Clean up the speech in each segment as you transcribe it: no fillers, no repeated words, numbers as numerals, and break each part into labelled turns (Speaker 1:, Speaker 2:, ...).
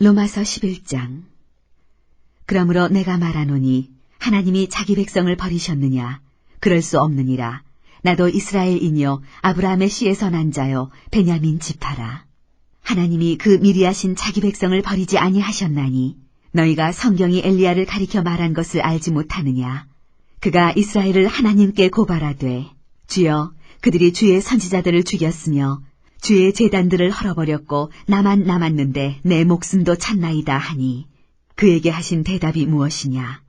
Speaker 1: 로마서 11장. 그러므로 내가 말하노니 하나님이 자기 백성을 버리셨느냐? 그럴 수 없느니라. 나도 이스라엘이뇨 아브라함의 씨에서 난 자요 베냐민 지파라. 하나님이 그 미리하신 자기 백성을 버리지 아니하셨나니 너희가 성경이 엘리야를 가리켜 말한 것을 알지 못하느냐? 그가 이스라엘을 하나님께 고발하되 주여 그들이 주의 선지자들을 죽였으며 주의 제단들을 헐어버렸고 나만 남았는데 내 목숨도 찼나이다 하니 그에게 하신 대답이 무엇이냐?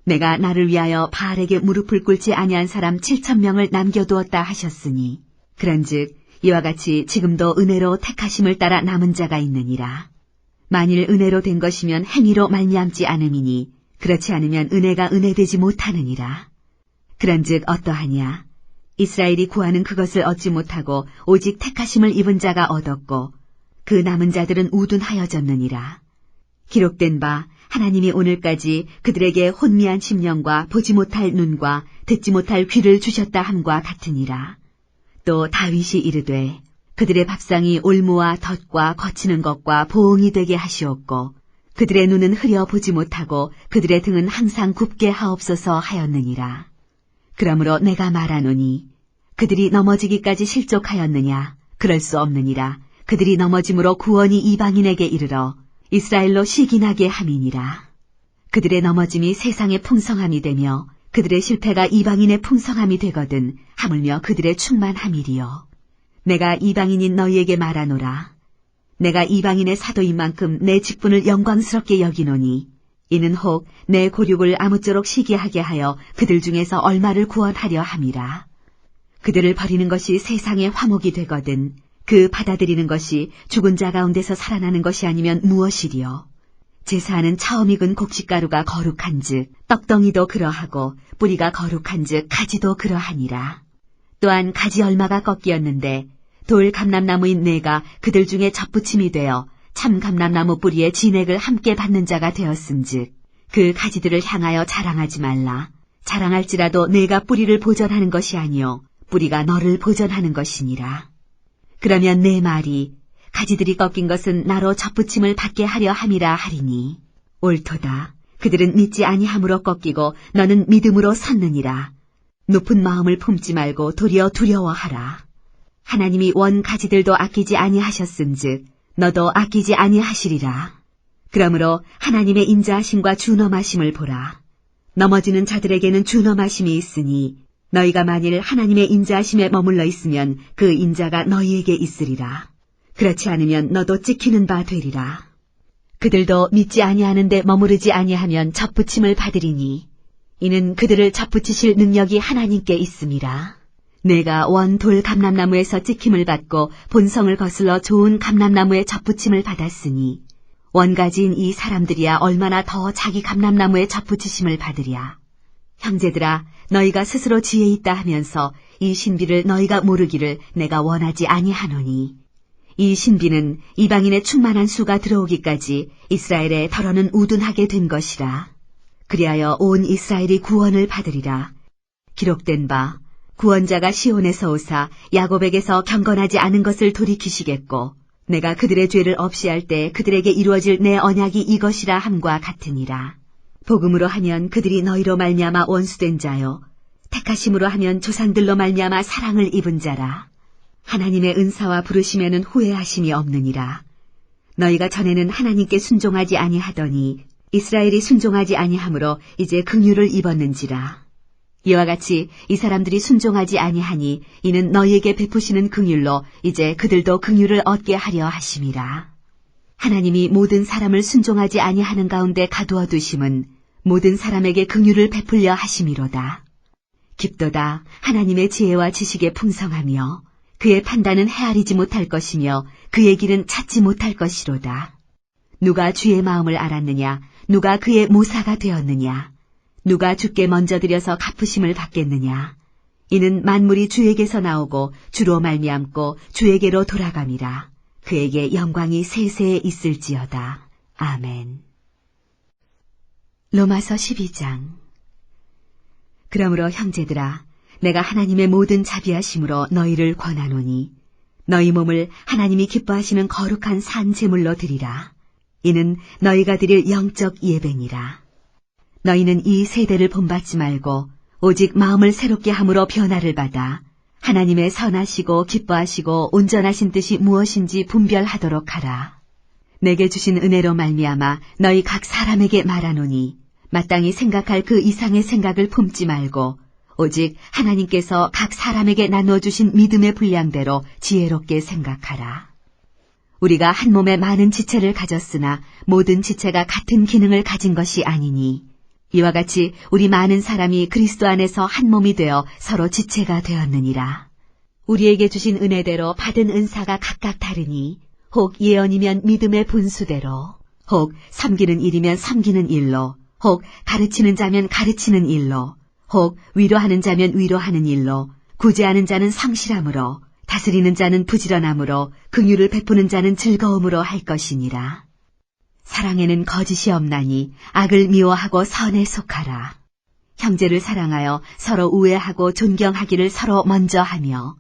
Speaker 1: 내가 나를 위하여 바알에게 무릎을 꿇지 아니한 사람 7,000명을 남겨두었다 하셨으니 그런즉 이와 같이 지금도 은혜로 택하심을 따라 남은 자가 있느니라. 만일 은혜로 된 것이면 행위로 말미암지 않음이니 그렇지 않으면 은혜가 은혜되지 못하느니라. 그런즉 어떠하냐? 이스라엘이 구하는 그것을 얻지 못하고 오직 택하심을 입은 자가 얻었고 그 남은 자들은 우둔하여졌느니라. 기록된 바 하나님이 오늘까지 그들에게 혼미한 심령과 보지 못할 눈과 듣지 못할 귀를 주셨다 함과 같으니라. 또 다윗이 이르되 그들의 밥상이 올무와 덫과 거치는 것과 보응이 되게 하시옵고 그들의 눈은 흐려 보지 못하고 그들의 등은 항상 굽게 하옵소서 하였느니라. 그러므로 내가 말하노니 그들이 넘어지기까지 실족하였느냐? 그럴 수 없느니라. 그들이 넘어짐으로 구원이 이방인에게 이르러 이스라엘로 시기나게 함이니라. 그들의 넘어짐이 세상의 풍성함이 되며 그들의 실패가 이방인의 풍성함이 되거든 하물며 그들의 충만함이리요. 내가 이방인인 너희에게 말하노라. 내가 이방인의 사도인 만큼 내 직분을 영광스럽게 여기노니 이는 혹 내 고륙을 아무쪼록 시기하게 하여 그들 중에서 얼마를 구원하려 함이라. 그들을 버리는 것이 세상의 화목이 되거든 그 받아들이는 것이 죽은 자 가운데서 살아나는 것이 아니면 무엇이리요. 제사하는 처음 익은 곡식가루가 거룩한즉 떡덩이도 그러하고 뿌리가 거룩한즉 가지도 그러하니라. 또한 가지 얼마가 꺾이었는데 돌 감람나무인 내가 그들 중에 접붙임이 되어 참 감람나무 뿌리에 진액을 함께 받는 자가 되었음즉 그 가지들을 향하여 자랑하지 말라. 자랑할지라도 내가 뿌리를 보전하는 것이 아니요 뿌리가 너를 보전하는 것이니라. 그러면 내 말이 가지들이 꺾인 것은 나로 접붙임을 받게 하려 함이라 하리니 옳도다. 그들은 믿지 아니함으로 꺾이고 너는 믿음으로 섰느니라. 높은 마음을 품지 말고 도리어 두려워하라. 하나님이 원 가지들도 아끼지 아니하셨음즉 너도 아끼지 아니하시리라. 그러므로 하나님의 인자하심과 준엄하심을 보라. 넘어지는 자들에게는 준엄하심이 있으니 너희가 만일 하나님의 인자하심에 머물러 있으면 그 인자가 너희에게 있으리라. 그렇지 않으면 너도 찍히는 바 되리라. 그들도 믿지 아니하는데 머무르지 아니하면 접붙임을 받으리니 이는 그들을 접붙이실 능력이 하나님께 있음이라. 내가 원 돌 감람나무에서 찍힘을 받고 본성을 거슬러 좋은 감람나무에 접붙임을 받았으니 원가지인 이 사람들이야 얼마나 더 자기 감람나무에 접붙이심을 받으랴. 형제들아 너희가 스스로 지혜 있다 하면서 이 신비를 너희가 모르기를 내가 원하지 아니하노니 이 신비는 이방인의 충만한 수가 들어오기까지 이스라엘의 덜어는 우둔하게 된 것이라. 그리하여 온 이스라엘이 구원을 받으리라. 기록된 바 구원자가 시온에서 오사 야곱에게서 경건하지 않은 것을 돌이키시겠고 내가 그들의 죄를 없이 할 때 그들에게 이루어질 내 언약이 이것이라 함과 같으니라. 복음으로 하면 그들이 너희로 말미암아 원수된 자요 택하심으로 하면 조상들로 말미암아 사랑을 입은 자라. 하나님의 은사와 부르심에는 후회하심이 없느니라. 너희가 전에는 하나님께 순종하지 아니하더니 이스라엘이 순종하지 아니하므로 이제 긍휼을 입었는지라. 이와 같이 이 사람들이 순종하지 아니하니 이는 너희에게 베푸시는 긍휼로 이제 그들도 긍휼을 얻게 하려 하심이라. 하나님이 모든 사람을 순종하지 아니하는 가운데 가두어 두심은 모든 사람에게 긍휼을 베풀려 하심이로다. 깊도다 하나님의 지혜와 지식의 풍성하며 그의 판단은 헤아리지 못할 것이며 그의 길은 찾지 못할 것이로다. 누가 주의 마음을 알았느냐? 누가 그의 모사가 되었느냐? 누가 주께 먼저 드려서 갚으심을 받겠느냐? 이는 만물이 주에게서 나오고 주로 말미암고 주에게로 돌아감이라. 그에게 영광이 세세에 있을지어다. 아멘. 로마서 12장. 그러므로 형제들아 내가 하나님의 모든 자비하심으로 너희를 권하노니 너희 몸을 하나님이 기뻐하시는 거룩한 산 제물로 드리라. 이는 너희가 드릴 영적 예배니라. 너희는 이 세대를 본받지 말고 오직 마음을 새롭게 함으로 변화를 받아 하나님의 선하시고 기뻐하시고 온전하신 뜻이 무엇인지 분별하도록 하라. 내게 주신 은혜로 말미암아 너희 각 사람에게 말하노니 마땅히 생각할 그 이상의 생각을 품지 말고 오직 하나님께서 각 사람에게 나누어 주신 믿음의 분량대로 지혜롭게 생각하라. 우리가 한 몸에 많은 지체를 가졌으나 모든 지체가 같은 기능을 가진 것이 아니니 이와 같이 우리 많은 사람이 그리스도 안에서 한 몸이 되어 서로 지체가 되었느니라. 우리에게 주신 은혜대로 받은 은사가 각각 다르니 혹 예언이면 믿음의 분수대로, 혹 섬기는 일이면 섬기는 일로, 혹 가르치는 자면 가르치는 일로, 혹 위로하는 자면 위로하는 일로, 구제하는 자는 성실함으로, 다스리는 자는 부지런함으로, 긍휼을 베푸는 자는 즐거움으로 할 것이니라. 사랑에는 거짓이 없나니 악을 미워하고 선에 속하라. 형제를 사랑하여 서로 우애하고 존경하기를 서로 먼저 하며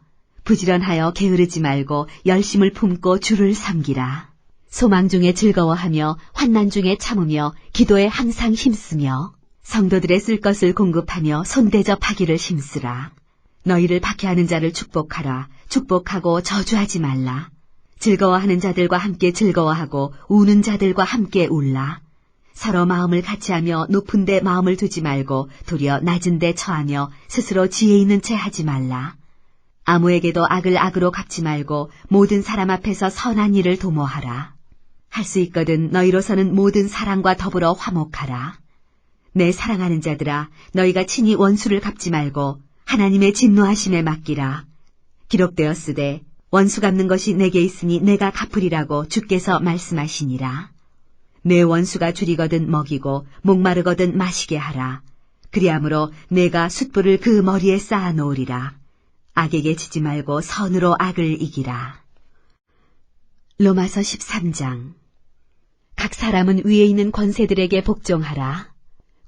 Speaker 1: 부지런하여 게으르지 말고 열심을 품고 주를 섬기라. 소망 중에 즐거워하며 환난 중에 참으며 기도에 항상 힘쓰며 성도들의 쓸 것을 공급하며 손대접하기를 힘쓰라. 너희를 박해하는 자를 축복하라. 축복하고 저주하지 말라. 즐거워하는 자들과 함께 즐거워하고 우는 자들과 함께 울라. 서로 마음을 같이하며 높은 데 마음을 두지 말고 도리어 낮은 데 처하며 스스로 지혜 있는 채 하지 말라. 아무에게도 악을 악으로 갚지 말고 모든 사람 앞에서 선한 일을 도모하라. 할 수 있거든 너희로서는 모든 사랑과 더불어 화목하라. 내 사랑하는 자들아, 너희가 친히 원수를 갚지 말고 하나님의 진노하심에 맡기라. 기록되었으되 원수 갚는 것이 내게 있으니 내가 갚으리라고 주께서 말씀하시니라. 내 원수가 줄이거든 먹이고 목마르거든 마시게 하라. 그리함으로 내가 숯불을 그 머리에 쌓아 놓으리라. 악에게 지지 말고 선으로 악을 이기라. 로마서 13장. 각 사람은 위에 있는 권세들에게 복종하라.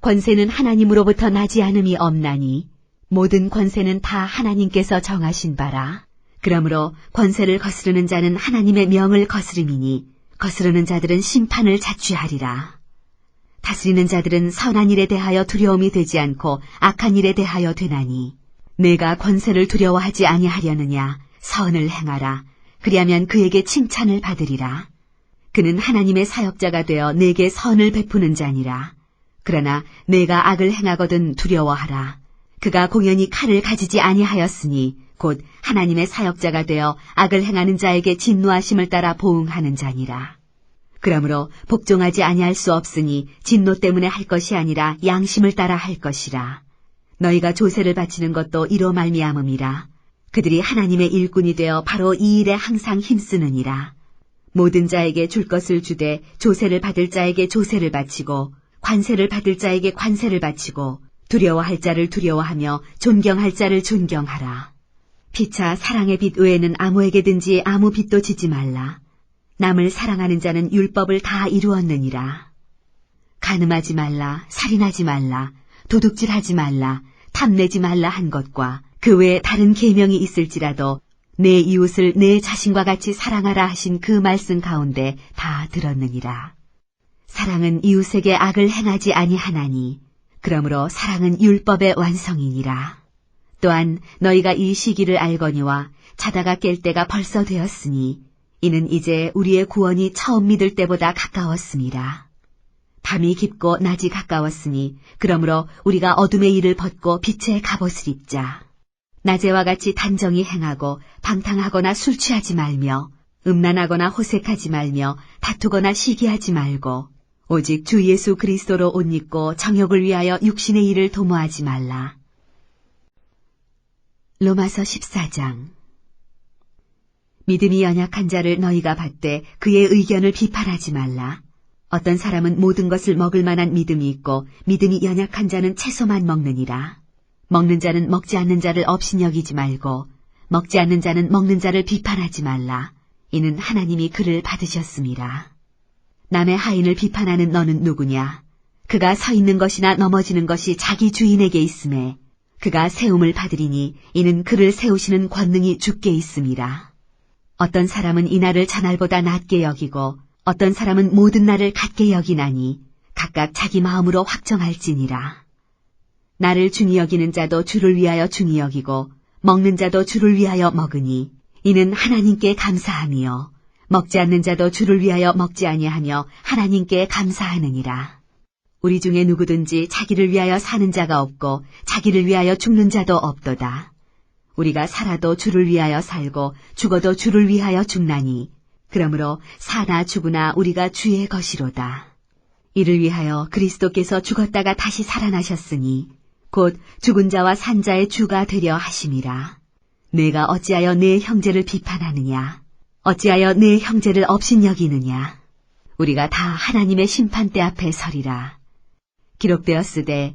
Speaker 1: 권세는 하나님으로부터 나지 않음이 없나니 모든 권세는 다 하나님께서 정하신 바라. 그러므로 권세를 거스르는 자는 하나님의 명을 거스름이니 거스르는 자들은 심판을 자취하리라. 다스리는 자들은 선한 일에 대하여 두려움이 되지 않고 악한 일에 대하여 되나니 내가 권세를 두려워하지 아니하려느냐. 선을 행하라. 그리하면 그에게 칭찬을 받으리라. 그는 하나님의 사역자가 되어 내게 선을 베푸는 자니라. 그러나 내가 악을 행하거든 두려워하라. 그가 공연히 칼을 가지지 아니하였으니 곧 하나님의 사역자가 되어 악을 행하는 자에게 진노하심을 따라 보응하는 자니라. 그러므로 복종하지 아니할 수 없으니 진노 때문에 할 것이 아니라 양심을 따라 할 것이라. 너희가 조세를 바치는 것도 이로 말미암음이라. 그들이 하나님의 일꾼이 되어 바로 이 일에 항상 힘쓰느니라. 모든 자에게 줄 것을 주되 조세를 받을 자에게 조세를 바치고 관세를 받을 자에게 관세를 바치고 두려워할 자를 두려워하며 존경할 자를 존경하라. 피차 사랑의 빚 외에는 아무에게든지 아무 빚도 지지 말라. 남을 사랑하는 자는 율법을 다 이루었느니라. 간음하지 말라, 살인하지 말라, 도둑질하지 말라, 탐내지 말라 한 것과 그 외에 다른 계명이 있을지라도 내 이웃을 내 자신과 같이 사랑하라 하신 그 말씀 가운데 다 들었느니라. 사랑은 이웃에게 악을 행하지 아니하나니 그러므로 사랑은 율법의 완성이니라. 또한 너희가 이 시기를 알거니와 자다가 깰 때가 벌써 되었으니 이는 이제 우리의 구원이 처음 믿을 때보다 가까웠음이라. 밤이 깊고 낮이 가까웠으니 그러므로 우리가 어둠의 일을 벗고 빛의 갑옷을 입자. 낮에와 같이 단정히 행하고 방탕하거나 술 취하지 말며 음란하거나 호색하지 말며 다투거나 시기하지 말고 오직 주 예수 그리스도로 옷 입고 정욕을 위하여 육신의 일을 도모하지 말라. 로마서 14장. 믿음이 연약한 자를 너희가 받되 그의 의견을 비판하지 말라. 어떤 사람은 모든 것을 먹을 만한 믿음이 있고 믿음이 연약한 자는 채소만 먹느니라. 먹는 자는 먹지 않는 자를 업신여기지 말고 먹지 않는 자는 먹는 자를 비판하지 말라. 이는 하나님이 그를 받으셨음이라. 남의 하인을 비판하는 너는 누구냐? 그가 서 있는 것이나 넘어지는 것이 자기 주인에게 있음에 그가 세움을 받으리니 이는 그를 세우시는 권능이 주께 있음이라. 어떤 사람은 이날을 저날보다 낮게 여기고 어떤 사람은 모든 날을 같게 여기나니 각각 자기 마음으로 확정할지니라. 나를 중히 여기는 자도 주를 위하여 중히 여기고 먹는 자도 주를 위하여 먹으니 이는 하나님께 감사함이요 먹지 않는 자도 주를 위하여 먹지 아니하며 하나님께 감사하느니라. 우리 중에 누구든지 자기를 위하여 사는 자가 없고 자기를 위하여 죽는 자도 없도다. 우리가 살아도 주를 위하여 살고 죽어도 주를 위하여 죽나니 그러므로 사나 죽으나 우리가 주의 것이로다. 이를 위하여 그리스도께서 죽었다가 다시 살아나셨으니 곧 죽은 자와 산 자의 주가 되려 하심이라. 내가 어찌하여 내 형제를 비판하느냐? 어찌하여 내 형제를 업신여기느냐? 우리가 다 하나님의 심판대 앞에 서리라. 기록되었으되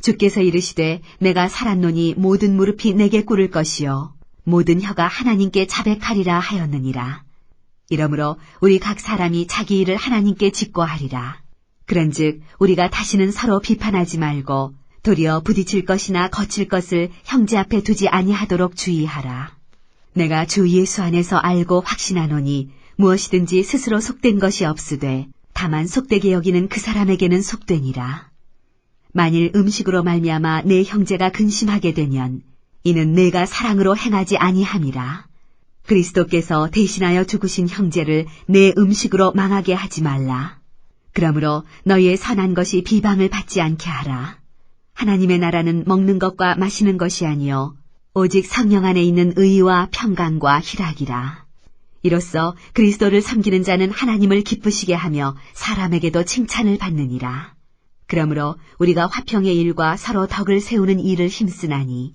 Speaker 1: 주께서 이르시되 내가 살았노니 모든 무릎이 내게 꿇을 것이요 모든 혀가 하나님께 자백하리라 하였느니라. 이러므로 우리 각 사람이 자기 일을 하나님께 직고하리라. 그런즉 우리가 다시는 서로 비판하지 말고 도리어 부딪힐 것이나 거칠 것을 형제 앞에 두지 아니하도록 주의하라. 내가 주 예수 안에서 알고 확신하노니 무엇이든지 스스로 속된 것이 없으되 다만 속되게 여기는 그 사람에게는 속되니라. 만일 음식으로 말미암아 내 형제가 근심하게 되면 이는 내가 사랑으로 행하지 아니함이라. 그리스도께서 대신하여 죽으신 형제를 내 음식으로 망하게 하지 말라. 그러므로 너희의 선한 것이 비방을 받지 않게 하라. 하나님의 나라는 먹는 것과 마시는 것이 아니요 오직 성령 안에 있는 의와 평강과 희락이라. 이로써 그리스도를 섬기는 자는 하나님을 기쁘시게 하며 사람에게도 칭찬을 받느니라. 그러므로 우리가 화평의 일과 서로 덕을 세우는 일을 힘쓰나니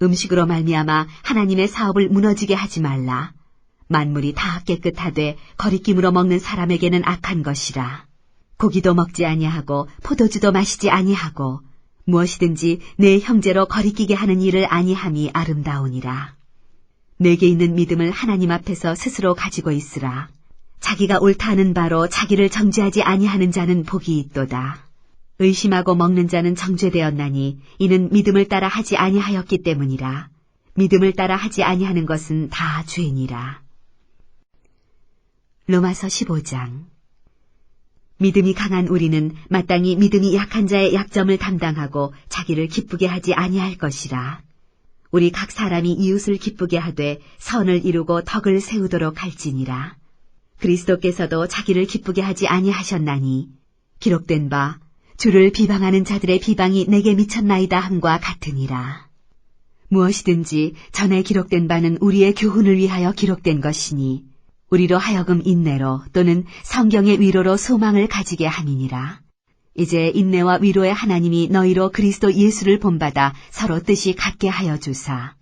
Speaker 1: 음식으로 말미암아 하나님의 사업을 무너지게 하지 말라. 만물이 다 깨끗하되 거리낌으로 먹는 사람에게는 악한 것이라. 고기도 먹지 아니하고 포도주도 마시지 아니하고 무엇이든지 내 형제로 거리끼게 하는 일을 아니함이 아름다우니라. 내게 있는 믿음을 하나님 앞에서 스스로 가지고 있으라. 자기가 옳다 하는 바로 자기를 정죄하지 아니하는 자는 복이 있도다. 의심하고 먹는 자는 정죄되었나니 이는 믿음을 따라 하지 아니하였기 때문이라. 믿음을 따라 하지 아니하는 것은 다 죄니라. 로마서 15장. 믿음이 강한 우리는 마땅히 믿음이 약한 자의 약점을 담당하고 자기를 기쁘게 하지 아니할 것이라. 우리 각 사람이 이웃을 기쁘게 하되 선을 이루고 덕을 세우도록 할지니라. 그리스도께서도 자기를 기쁘게 하지 아니하셨나니 기록된 바 주를 비방하는 자들의 비방이 내게 미쳤나이다 함과 같으니라. 무엇이든지 전에 기록된 바는 우리의 교훈을 위하여 기록된 것이니 우리로 하여금 인내로 또는 성경의 위로로 소망을 가지게 함이니라. 이제 인내와 위로의 하나님이 너희로 그리스도 예수를 본받아 서로 뜻이 같게 하여 주사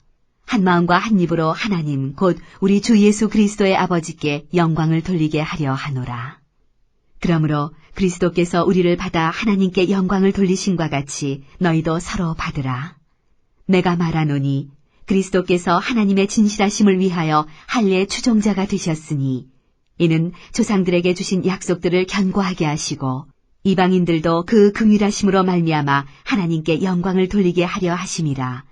Speaker 1: 한 마음과 한 입으로 하나님 곧 우리 주 예수 그리스도의 아버지께 영광을 돌리게 하려 하노라. 그러므로 그리스도께서 우리를 받아 하나님께 영광을 돌리신과 같이 너희도 서로 받으라. 내가 말하노니 그리스도께서 하나님의 진실하심을 위하여 할례의 추종자가 되셨으니 이는 조상들에게 주신 약속들을 견고하게 하시고 이방인들도 그 긍휼하심으로 말미암아 하나님께 영광을 돌리게 하려 하심이라.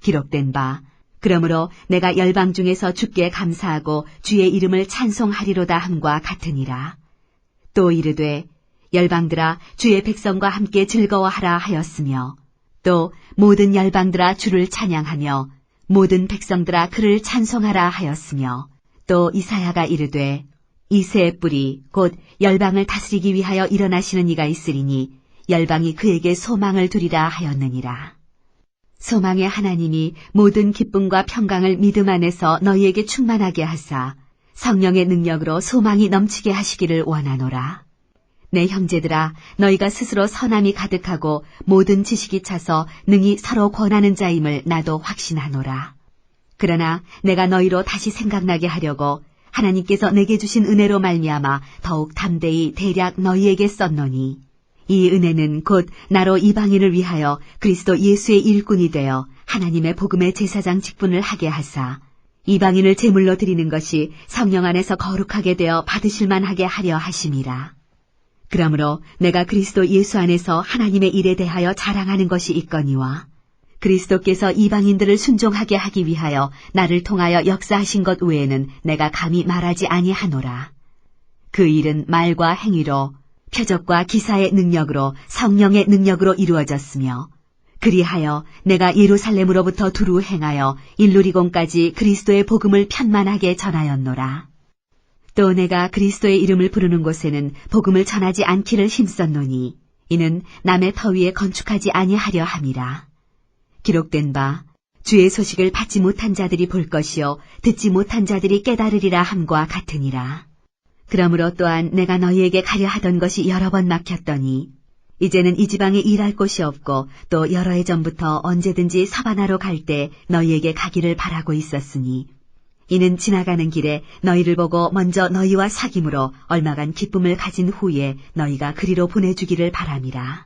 Speaker 1: 기록된 바 그러므로 내가 열방 중에서 주께 감사하고 주의 이름을 찬송하리로다 함과 같으니라. 또 이르되 열방들아 주의 백성과 함께 즐거워하라 하였으며 또 모든 열방들아 주를 찬양하며 모든 백성들아 그를 찬송하라 하였으며 또 이사야가 이르되 이새의 뿌리 곧 열방을 다스리기 위하여 일어나시는 이가 있으리니 열방이 그에게 소망을 두리라 하였느니라. 소망의 하나님이 모든 기쁨과 평강을 믿음 안에서 너희에게 충만하게 하사 성령의 능력으로 소망이 넘치게 하시기를 원하노라. 내 형제들아 너희가 스스로 선함이 가득하고 모든 지식이 차서 능히 서로 권하는 자임을 나도 확신하노라. 그러나 내가 너희로 다시 생각나게 하려고 하나님께서 내게 주신 은혜로 말미암아 더욱 담대히 대략 너희에게 썼노니 이 은혜는 곧 나로 이방인을 위하여 그리스도 예수의 일꾼이 되어 하나님의 복음의 제사장 직분을 하게 하사 이방인을 제물로 드리는 것이 성령 안에서 거룩하게 되어 받으실 만하게 하려 하심이라. 그러므로 내가 그리스도 예수 안에서 하나님의 일에 대하여 자랑하는 것이 있거니와 그리스도께서 이방인들을 순종하게 하기 위하여 나를 통하여 역사하신 것 외에는 내가 감히 말하지 아니하노라. 그 일은 말과 행위로, 표적과 기사의 능력으로, 성령의 능력으로 이루어졌으며, 그리하여 내가 예루살렘으로부터 두루 행하여 일루리곤까지 그리스도의 복음을 편만하게 전하였노라. 또 내가 그리스도의 이름을 부르는 곳에는 복음을 전하지 않기를 힘썼노니 이는 남의 터 위에 건축하지 아니하려 함이라. 기록된 바 주의 소식을 받지 못한 자들이 볼 것이요 듣지 못한 자들이 깨달으리라 함과 같으니라. 그러므로 또한 내가 너희에게 가려 하던 것이 여러 번 막혔더니 이제는 이 지방에 일할 곳이 없고 또 여러 해 전부터 언제든지 사바나로 갈 때 너희에게 가기를 바라고 있었으니 이는 지나가는 길에 너희를 보고 먼저 너희와 사귐으로 얼마간 기쁨을 가진 후에 너희가 그리로 보내주기를 바람이라.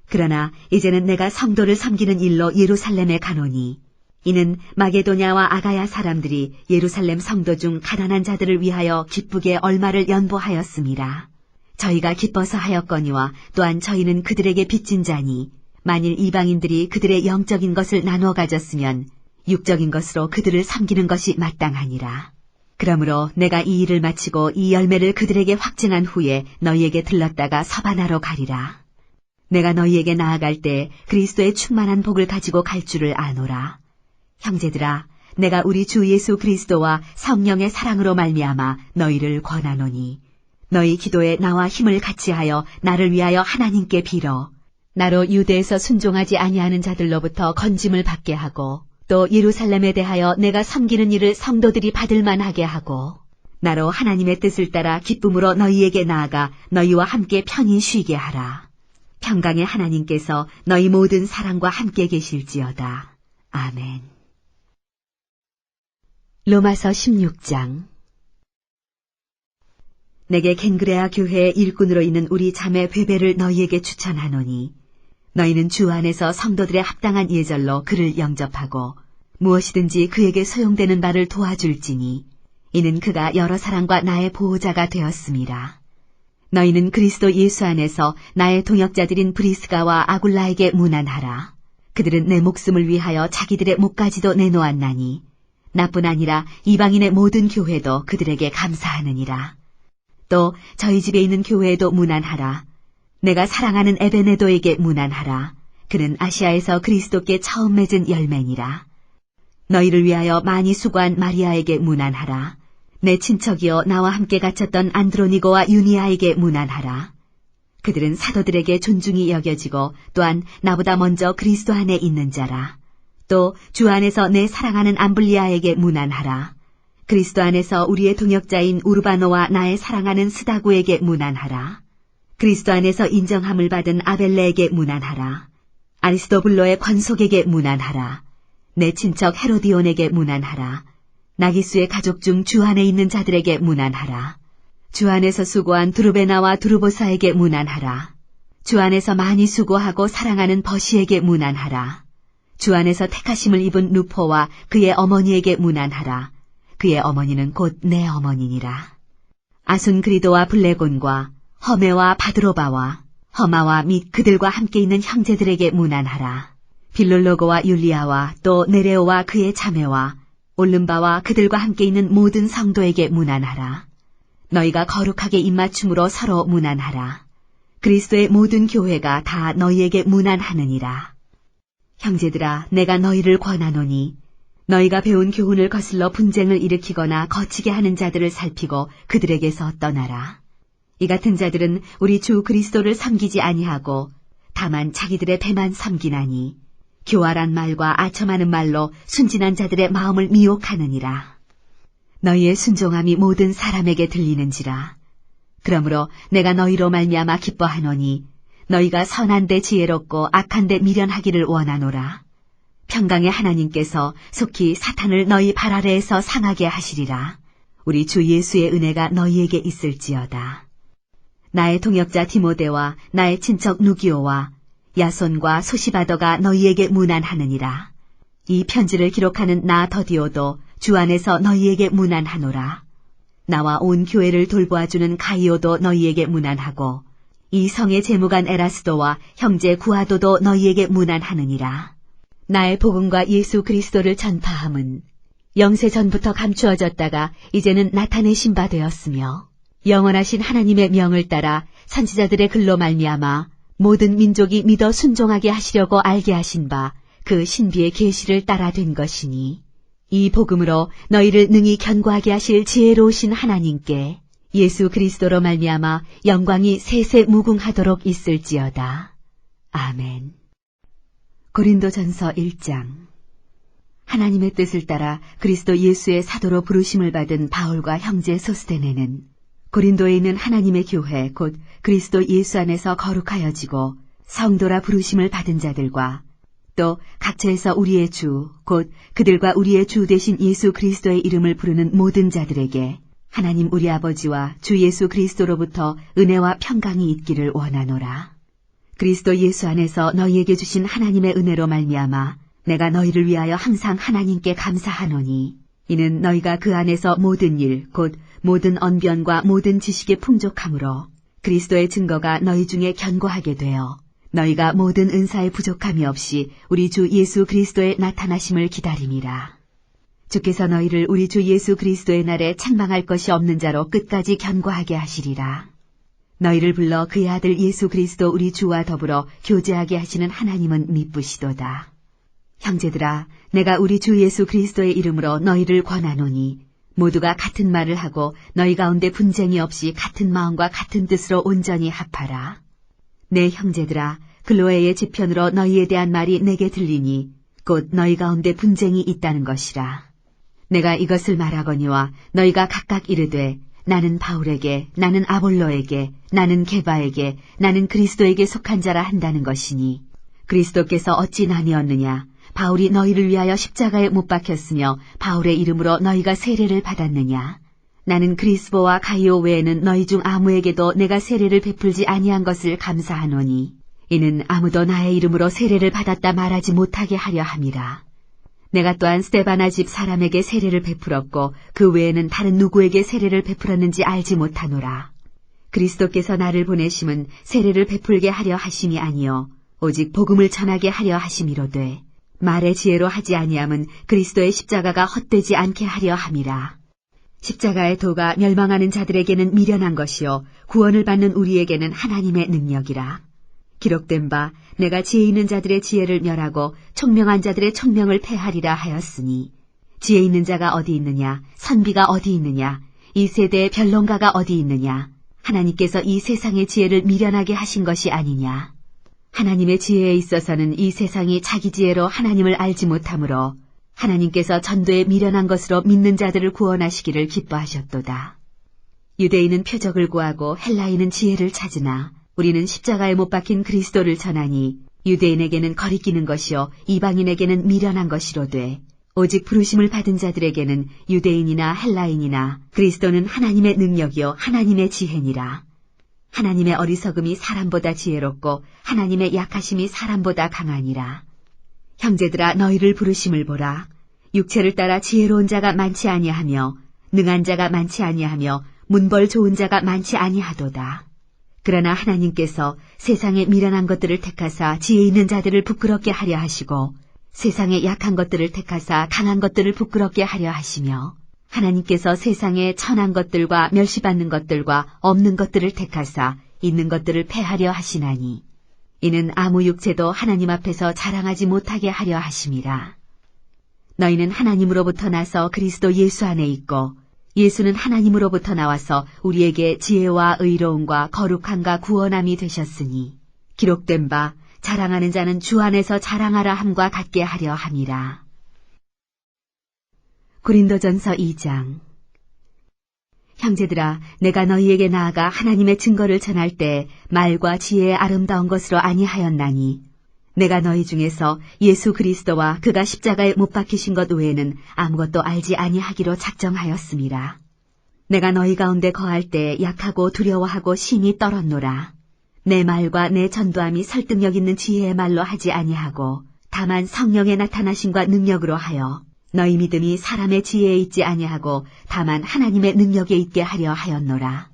Speaker 1: 그러나 이제는 내가 성도를 섬기는 일로 예루살렘에 가노니 이는 마게도냐와 아가야 사람들이 예루살렘 성도 중 가난한 자들을 위하여 기쁘게 얼마를 연보하였음이라. 저희가 기뻐서 하였거니와 또한 저희는 그들에게 빚진 자니 만일 이방인들이 그들의 영적인 것을 나누어 가졌으면 육적인 것으로 그들을 섬기는 것이 마땅하니라. 그러므로 내가 이 일을 마치고 이 열매를 그들에게 확증한 후에 너희에게 들렀다가 서바나로 가리라. 내가 너희에게 나아갈 때 그리스도의 충만한 복을 가지고 갈 줄을 아노라. 형제들아, 내가 우리 주 예수 그리스도와 성령의 사랑으로 말미암아 너희를 권하노니 너희 기도에 나와 힘을 같이하여 나를 위하여 하나님께 빌어 나로 유대에서 순종하지 아니하는 자들로부터 건짐을 받게 하고 또 예루살렘에 대하여 내가 섬기는 일을 성도들이 받을 만하게 하고 나로 하나님의 뜻을 따라 기쁨으로 너희에게 나아가 너희와 함께 편히 쉬게 하라. 평강의 하나님께서 너희 모든 사랑과 함께 계실지어다. 아멘. 로마서 16장. 내게 겐그레아 교회의 일꾼으로 있는 우리 자매 베베를 너희에게 추천하노니 너희는 주 안에서 성도들의 합당한 예절로 그를 영접하고 무엇이든지 그에게 소용되는 바를 도와줄지니 이는 그가 여러 사람과 나의 보호자가 되었음이라. 너희는 그리스도 예수 안에서 나의 동역자들인 브리스가와 아굴라에게 문안하라. 그들은 내 목숨을 위하여 자기들의 목까지도 내놓았나니 나뿐 아니라 이방인의 모든 교회도 그들에게 감사하느니라. 또 저희 집에 있는 교회에도 문안하라. 내가 사랑하는 에베네도에게 문안하라. 그는 아시아에서 그리스도께 처음 맺은 열매니라. 너희를 위하여 많이 수고한 마리아에게 문안하라. 내 친척이여 나와 함께 갇혔던 안드로니고와 유니아에게 문안하라. 그들은 사도들에게 존중이 여겨지고 또한 나보다 먼저 그리스도 안에 있는 자라. 또 주 안에서 내 사랑하는 암블리아에게 문안하라. 그리스도 안에서 우리의 동역자인 우르바노와 나의 사랑하는 스다구에게 문안하라. 그리스도 안에서 인정함을 받은 아벨레에게 문안하라. 아리스도블로의 권속에게 문안하라. 내 친척 헤로디온에게 문안하라. 나기수의 가족 중 주 안에 있는 자들에게 문안하라. 주 안에서 수고한 두르베나와 두르보사에게 문안하라. 주 안에서 많이 수고하고 사랑하는 버시에게 문안하라. 주 안에서 택하심을 입은 루포와 그의 어머니에게 문안하라. 그의 어머니는 곧 내 어머니니라. 아순그리도와 블레곤과 허메와 바드로바와 허마와 및 그들과 함께 있는 형제들에게 문안하라. 빌롤로고와 율리아와 또 네레오와 그의 자매와 올름바와 그들과 함께 있는 모든 성도에게 문안하라. 너희가 거룩하게 입맞춤으로 서로 문안하라. 그리스도의 모든 교회가 다 너희에게 문안하느니라. 형제들아, 내가 너희를 권하노니 너희가 배운 교훈을 거슬러 분쟁을 일으키거나 거치게 하는 자들을 살피고 그들에게서 떠나라. 이 같은 자들은 우리 주 그리스도를 섬기지 아니하고 다만 자기들의 배만 섬기나니 교활한 말과 아첨하는 말로 순진한 자들의 마음을 미혹하느니라. 너희의 순종함이 모든 사람에게 들리는지라. 그러므로 내가 너희로 말미암아 기뻐하노니 너희가 선한데 지혜롭고 악한데 미련하기를 원하노라. 평강의 하나님께서 속히 사탄을 너희 발 아래에서 상하게 하시리라. 우리 주 예수의 은혜가 너희에게 있을지어다. 나의 동역자 디모데와 나의 친척 누기오와 야손과 소시바더가 너희에게 문안하느니라. 이 편지를 기록하는 나 더디오도 주 안에서 너희에게 문안하노라. 나와 온 교회를 돌보아주는 가이오도 너희에게 문안하고 이 성의 재무관 에라스도와 형제 구아도도 너희에게 문안하느니라. 나의 복음과 예수 그리스도를 전파함은 영세 전부터 감추어졌다가 이제는 나타내신 바 되었으며 영원하신 하나님의 명을 따라 선지자들의 글로 말미암아 모든 민족이 믿어 순종하게 하시려고 알게 하신 바 그 신비의 계시를 따라 된 것이니 이 복음으로 너희를 능히 견고하게 하실 지혜로우신 하나님께 예수 그리스도로 말미암아 영광이 세세 무궁하도록 있을지어다. 아멘. 고린도전서 1장. 하나님의 뜻을 따라 그리스도 예수의 사도로 부르심을 받은 바울과 형제 소스데네는 고린도에 있는 하나님의 교회 곧 그리스도 예수 안에서 거룩하여지고 성도라 부르심을 받은 자들과 또 각처에서 우리의 주 곧 그들과 우리의 주 되신 예수 그리스도의 이름을 부르는 모든 자들에게 하나님 우리 아버지와 주 예수 그리스도로부터 은혜와 평강이 있기를 원하노라. 그리스도 예수 안에서 너희에게 주신 하나님의 은혜로 말미암아 내가 너희를 위하여 항상 하나님께 감사하노니 이는 너희가 그 안에서 모든 일 곧 모든 언변과 모든 지식의 풍족함으로 그리스도의 증거가 너희 중에 견고하게 되어 너희가 모든 은사에 부족함이 없이 우리 주 예수 그리스도의 나타나심을 기다림이라. 주께서 너희를 우리 주 예수 그리스도의 날에 책망할 것이 없는 자로 끝까지 견고하게 하시리라. 너희를 불러 그의 아들 예수 그리스도 우리 주와 더불어 교제하게 하시는 하나님은 미쁘시도다. 형제들아, 내가 우리 주 예수 그리스도의 이름으로 너희를 권하노니 모두가 같은 말을 하고 너희 가운데 분쟁이 없이 같은 마음과 같은 뜻으로 온전히 합하라. 내 형제들아, 글로에의 지편으로 너희에 대한 말이 내게 들리니 곧 너희 가운데 분쟁이 있다는 것이라. 내가 이것을 말하거니와 너희가 각각 이르되 나는 바울에게, 나는 아볼로에게, 나는 게바에게, 나는 그리스도에게 속한 자라 한다는 것이니 그리스도께서 어찌 나뉘었느냐? 바울이 너희를 위하여 십자가에 못 박혔으며 바울의 이름으로 너희가 세례를 받았느냐? 나는 그리스보와 가이오 외에는 너희 중 아무에게도 내가 세례를 베풀지 아니한 것을 감사하노니 이는 아무도 나의 이름으로 세례를 받았다 말하지 못하게 하려 함이라. 내가 또한 스데바나 집 사람에게 세례를 베풀었고 그 외에는 다른 누구에게 세례를 베풀었는지 알지 못하노라. 그리스도께서 나를 보내심은 세례를 베풀게 하려 하심이 아니요 오직 복음을 전하게 하려 하심이로되 말의 지혜로 하지 아니함은 그리스도의 십자가가 헛되지 않게 하려 함이라. 십자가의 도가 멸망하는 자들에게는 미련한 것이요 구원을 받는 우리에게는 하나님의 능력이라. 기록된 바 내가 지혜 있는 자들의 지혜를 멸하고 총명한 자들의 총명을 패하리라 하였으니 지혜 있는 자가 어디 있느냐? 선비가 어디 있느냐? 이 세대의 변론가가 어디 있느냐? 하나님께서 이 세상의 지혜를 미련하게 하신 것이 아니냐? 하나님의 지혜에 있어서는 이 세상이 자기 지혜로 하나님을 알지 못하므로 하나님께서 전도에 미련한 것으로 믿는 자들을 구원하시기를 기뻐하셨도다. 유대인은 표적을 구하고 헬라인은 지혜를 찾으나 우리는 십자가에 못 박힌 그리스도를 전하니 유대인에게는 거리끼는 것이요 이방인에게는 미련한 것이로되 오직 부르심을 받은 자들에게는 유대인이나 헬라인이나 그리스도는 하나님의 능력이요 하나님의 지혜니라. 하나님의 어리석음이 사람보다 지혜롭고 하나님의 약하심이 사람보다 강하니라. 형제들아, 너희를 부르심을 보라. 육체를 따라 지혜로운 자가 많지 아니하며 능한 자가 많지 아니하며 문벌 좋은 자가 많지 아니하도다. 그러나 하나님께서 세상에 미련한 것들을 택하사 지혜 있는 자들을 부끄럽게 하려 하시고 세상에 약한 것들을 택하사 강한 것들을 부끄럽게 하려 하시며 하나님께서 세상에 천한 것들과 멸시받는 것들과 없는 것들을 택하사 있는 것들을 패하려 하시나니 이는 아무 육체도 하나님 앞에서 자랑하지 못하게 하려 하심이라. 너희는 하나님으로부터 나서 그리스도 예수 안에 있고 예수는 하나님으로부터 나와서 우리에게 지혜와 의로움과 거룩함과 구원함이 되셨으니 기록된 바 자랑하는 자는 주 안에서 자랑하라 함과 같게 하려 함이라. 고린도전서 2장. 형제들아, 내가 너희에게 나아가 하나님의 증거를 전할 때 말과 지혜의 아름다운 것으로 아니하였나니 내가 너희 중에서 예수 그리스도와 그가 십자가에 못 박히신 것 외에는 아무것도 알지 아니하기로 작정하였음이라. 내가 너희 가운데 거할 때 약하고 두려워하고 심히 떨었노라. 내 말과 내 전도함이 설득력 있는 지혜의 말로 하지 아니하고 다만 성령의 나타나심과 능력으로 하여 너희 믿음이 사람의 지혜에 있지 아니하고 다만 하나님의 능력에 있게 하려 하였노라.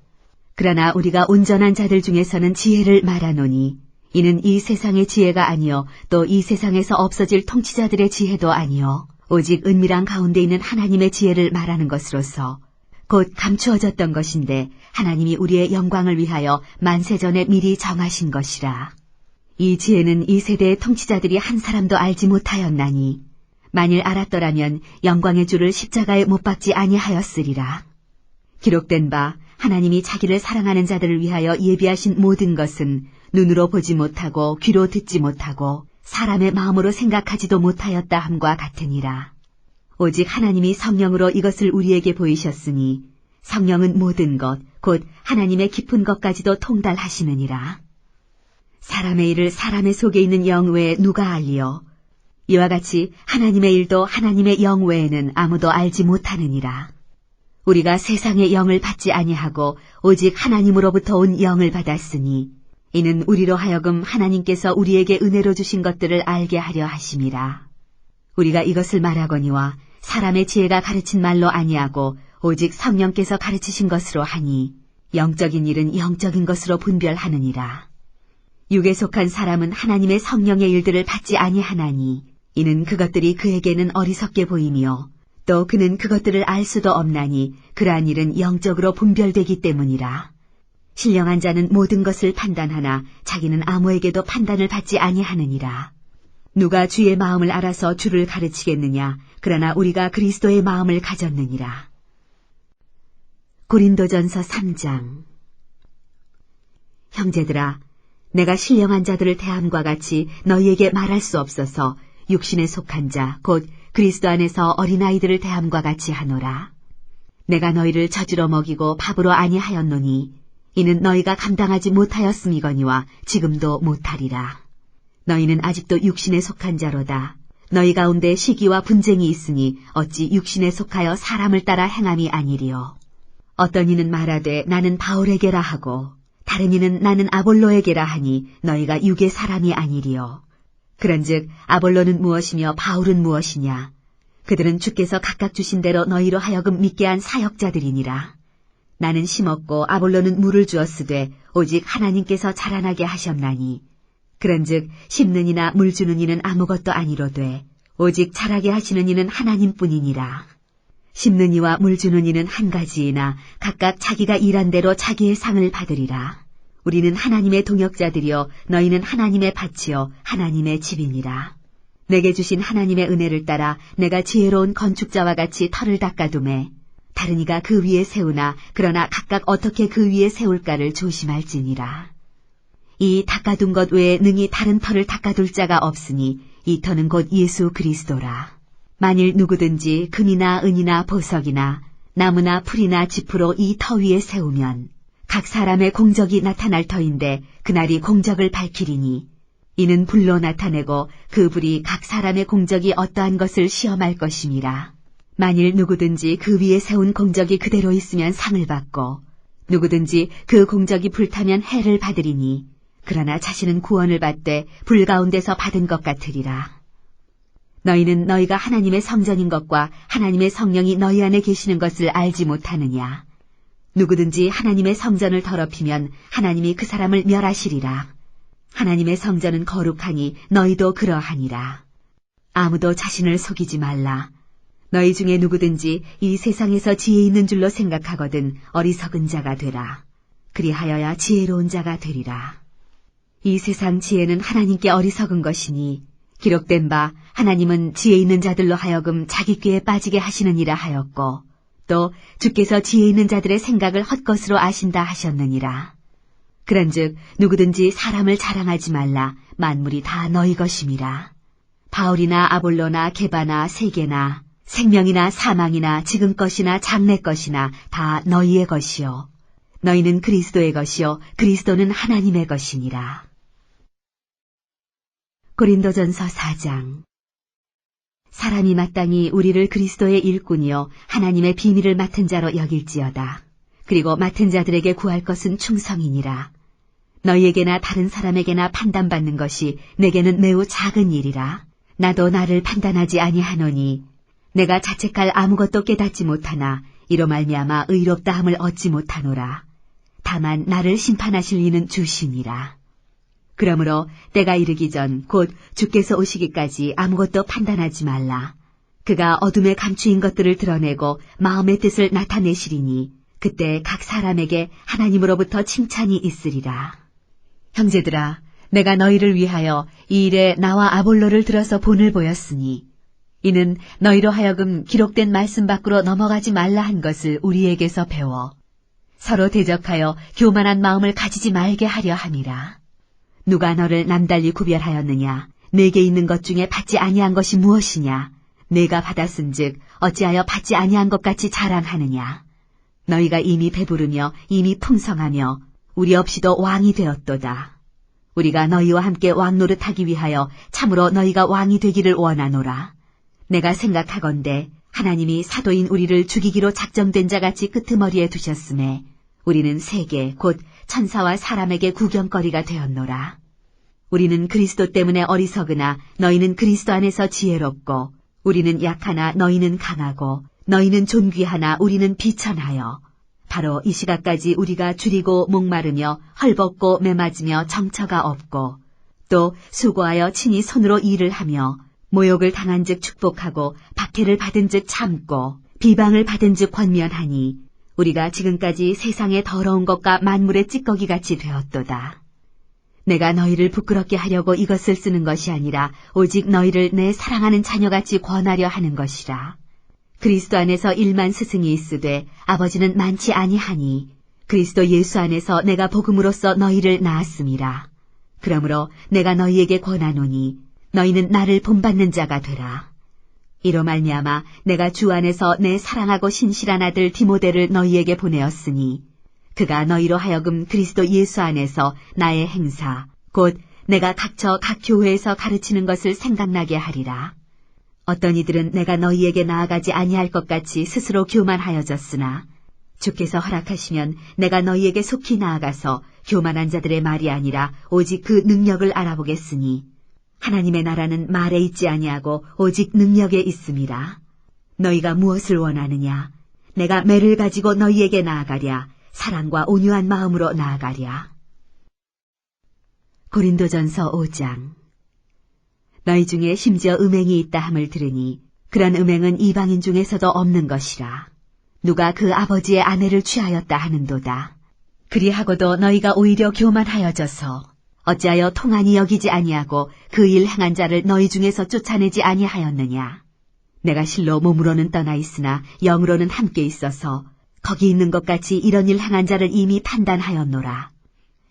Speaker 1: 그러나 우리가 온전한 자들 중에서는 지혜를 말하노니 이는 이 세상의 지혜가 아니요 또 이 세상에서 없어질 통치자들의 지혜도 아니요 오직 은밀한 가운데 있는 하나님의 지혜를 말하는 것으로서 곧 감추어졌던 것인데 하나님이 우리의 영광을 위하여 만세전에 미리 정하신 것이라. 이 지혜는 이 세대의 통치자들이 한 사람도 알지 못하였나니 만일 알았더라면 영광의 주를 십자가에 못 박지 아니하였으리라. 기록된 바 하나님이 자기를 사랑하는 자들을 위하여 예비하신 모든 것은 눈으로 보지 못하고 귀로 듣지 못하고 사람의 마음으로 생각하지도 못하였다 함과 같으니라. 오직 하나님이 성령으로 이것을 우리에게 보이셨으니 성령은 모든 것, 곧 하나님의 깊은 것까지도 통달하시느니라. 사람의 일을 사람의 속에 있는 영 외에 누가 알리요? 이와 같이 하나님의 일도 하나님의 영 외에는 아무도 알지 못하느니라. 우리가 세상의 영을 받지 아니하고 오직 하나님으로부터 온 영을 받았으니 이는 우리로 하여금 하나님께서 우리에게 은혜로 주신 것들을 알게 하려 하심이라. 우리가 이것을 말하거니와 사람의 지혜가 가르친 말로 아니하고 오직 성령께서 가르치신 것으로 하니 영적인 일은 영적인 것으로 분별하느니라. 육에 속한 사람은 하나님의 성령의 일들을 받지 아니하나니 이는 그것들이 그에게는 어리석게 보이며 또 그는 그것들을 알 수도 없나니 그러한 일은 영적으로 분별되기 때문이라. 신령한 자는 모든 것을 판단하나 자기는 아무에게도 판단을 받지 아니하느니라. 누가 주의 마음을 알아서 주를 가르치겠느냐? 그러나 우리가 그리스도의 마음을 가졌느니라. 고린도전서 3장. 형제들아, 내가 신령한 자들을 대함과 같이 너희에게 말할 수 없어서 육신에 속한 자, 곧 그리스도 안에서 어린아이들을 대함과 같이 하노라. 내가 너희를 젖으로 먹이고 밥으로 아니하였노니 이는 너희가 감당하지 못하였음이거니와 지금도 못하리라. 너희는 아직도 육신에 속한 자로다. 너희 가운데 시기와 분쟁이 있으니 어찌 육신에 속하여 사람을 따라 행함이 아니리요. 어떤 이는 말하되 나는 바울에게라 하고 다른 이는 나는 아볼로에게라 하니 너희가 육의 사람이 아니리요. 그런즉 아볼로는 무엇이며 바울은 무엇이냐? 그들은 주께서 각각 주신 대로 너희로 하여금 믿게 한 사역자들이니라. 나는 심었고 아볼로는 물을 주었으되 오직 하나님께서 자라나게 하셨나니 그런즉 심는 이나 물 주는 이는 아무것도 아니로되 오직 자라게 하시는 이는 하나님뿐이니라. 심는 이와 물 주는 이는 한 가지이나 각각 자기가 일한 대로 자기의 상을 받으리라. 우리는 하나님의 동역자들이요 너희는 하나님의 밭이요 하나님의 집이니라. 내게 주신 하나님의 은혜를 따라 내가 지혜로운 건축자와 같이 터를 닦아두매 다른 이가 그 위에 세우나 그러나 각각 어떻게 그 위에 세울까를 조심할지니라. 이 닦아둔 것 외에 능히 다른 터를 닦아둘 자가 없으니 이 터는 곧 예수 그리스도라. 만일 누구든지 금이나 은이나 보석이나 나무나 풀이나 짚으로 이 터 위에 세우면 각 사람의 공적이 나타날 터인데 그날이 공적을 밝히리니 이는 불로 나타내고 그 불이 각 사람의 공적이 어떠한 것을 시험할 것임이라. 만일 누구든지 그 위에 세운 공적이 그대로 있으면 상을 받고 누구든지 그 공적이 불타면 해를 받으리니 그러나 자신은 구원을 받되 불 가운데서 받은 것 같으리라. 너희는 너희가 하나님의 성전인 것과 하나님의 성령이 너희 안에 계시는 것을 알지 못하느냐. 누구든지 하나님의 성전을 더럽히면 하나님이 그 사람을 멸하시리라. 하나님의 성전은 거룩하니 너희도 그러하니라. 아무도 자신을 속이지 말라. 너희 중에 누구든지 이 세상에서 지혜 있는 줄로 생각하거든 어리석은 자가 되라. 그리하여야 지혜로운 자가 되리라. 이 세상 지혜는 하나님께 어리석은 것이니 기록된 바 하나님은 지혜 있는 자들로 하여금 자기 꾀에 빠지게 하시느니라 하였고 또 주께서 지혜 있는 자들의 생각을 헛것으로 아신다 하셨느니라. 그런즉 누구든지 사람을 자랑하지 말라. 만물이 다 너희 것임이라. 바울이나 아볼로나 게바나 세계나 생명이나 사망이나 지금 것이나 장래 것이나 다 너희의 것이요 너희는 그리스도의 것이요 그리스도는 하나님의 것이니라. 고린도전서 4장. 사람이 마땅히 우리를 그리스도의 일꾼이요 하나님의 비밀을 맡은 자로 여길지어다. 그리고 맡은 자들에게 구할 것은 충성이니라. 너희에게나 다른 사람에게나 판단받는 것이 내게는 매우 작은 일이라. 나도 나를 판단하지 아니하노니 내가 자책할 아무것도 깨닫지 못하나 이로 말미암아 의롭다함을 얻지 못하노라. 다만 나를 심판하실 이는 주시니라. 그러므로 때가 이르기 전 곧 주께서 오시기까지 아무것도 판단하지 말라. 그가 어둠에 감추인 것들을 드러내고 마음의 뜻을 나타내시리니 그때 각 사람에게 하나님으로부터 칭찬이 있으리라. 형제들아, 내가 너희를 위하여 이 일에 나와 아볼로를 들어서 본을 보였으니 이는 너희로 하여금 기록된 말씀 밖으로 넘어가지 말라 한 것을 우리에게서 배워 서로 대적하여 교만한 마음을 가지지 말게 하려 함이라. 누가 너를 남달리 구별하였느냐? 내게 있는 것 중에 받지 아니한 것이 무엇이냐? 내가 받았은즉 어찌하여 받지 아니한 것 같이 자랑하느냐? 너희가 이미 배부르며 이미 풍성하며 우리 없이도 왕이 되었도다. 우리가 너희와 함께 왕 노릇하기 위하여 참으로 너희가 왕이 되기를 원하노라. 내가 생각하건대 하나님이 사도인 우리를 죽이기로 작정된 자같이 끄트머리에 두셨음에 우리는 세계 곧 천사와 사람에게 구경거리가 되었노라. 우리는 그리스도 때문에 어리석으나 너희는 그리스도 안에서 지혜롭고 우리는 약하나 너희는 강하고 너희는 존귀하나 우리는 비천하여 바로 이 시각까지 우리가 줄이고 목마르며 헐벗고 매맞으며 정처가 없고 또 수고하여 친히 손으로 일을 하며 모욕을 당한즉 축복하고 박해를 받은즉 참고 비방을 받은즉 권면하니 우리가 지금까지 세상의 더러운 것과 만물의 찌꺼기같이 되었도다. 내가 너희를 부끄럽게 하려고 이것을 쓰는 것이 아니라 오직 너희를 내 사랑하는 자녀같이 권하려 하는 것이라. 그리스도 안에서 1만 스승이 있으되 아버지는 많지 아니하니 그리스도 예수 안에서 내가 복음으로써 너희를 낳았음이라. 그러므로 내가 너희에게 권하노니 너희는 나를 본받는 자가 되라. 이로 말미암아 내가 주 안에서 내 사랑하고 신실한 아들 디모데를 너희에게 보내었으니 그가 너희로 하여금 그리스도 예수 안에서 나의 행사 곧 내가 각처 각 교회에서 가르치는 것을 생각나게 하리라. 어떤 이들은 내가 너희에게 나아가지 아니할 것 같이 스스로 교만하여졌으나 주께서 허락하시면 내가 너희에게 속히 나아가서 교만한 자들의 말이 아니라 오직 그 능력을 알아보겠으니 하나님의 나라는 말에 있지 아니하고 오직 능력에 있음이라. 너희가 무엇을 원하느냐? 내가 매를 가지고 너희에게 나아가랴. 사랑과 온유한 마음으로 나아가랴. 고린도전서 5장. 너희 중에 심지어 음행이 있다 함을 들으니 그런 음행은 이방인 중에서도 없는 것이라. 누가 그 아버지의 아내를 취하였다 하는도다. 그리하고도 너희가 오히려 교만하여져서 어찌하여 통한이 여기지 아니하고 그 일 행한 자를 너희 중에서 쫓아내지 아니하였느냐. 내가 실로 몸으로는 떠나 있으나 영으로는 함께 있어서 거기 있는 것 같이 이런 일 행한 자를 이미 판단하였노라.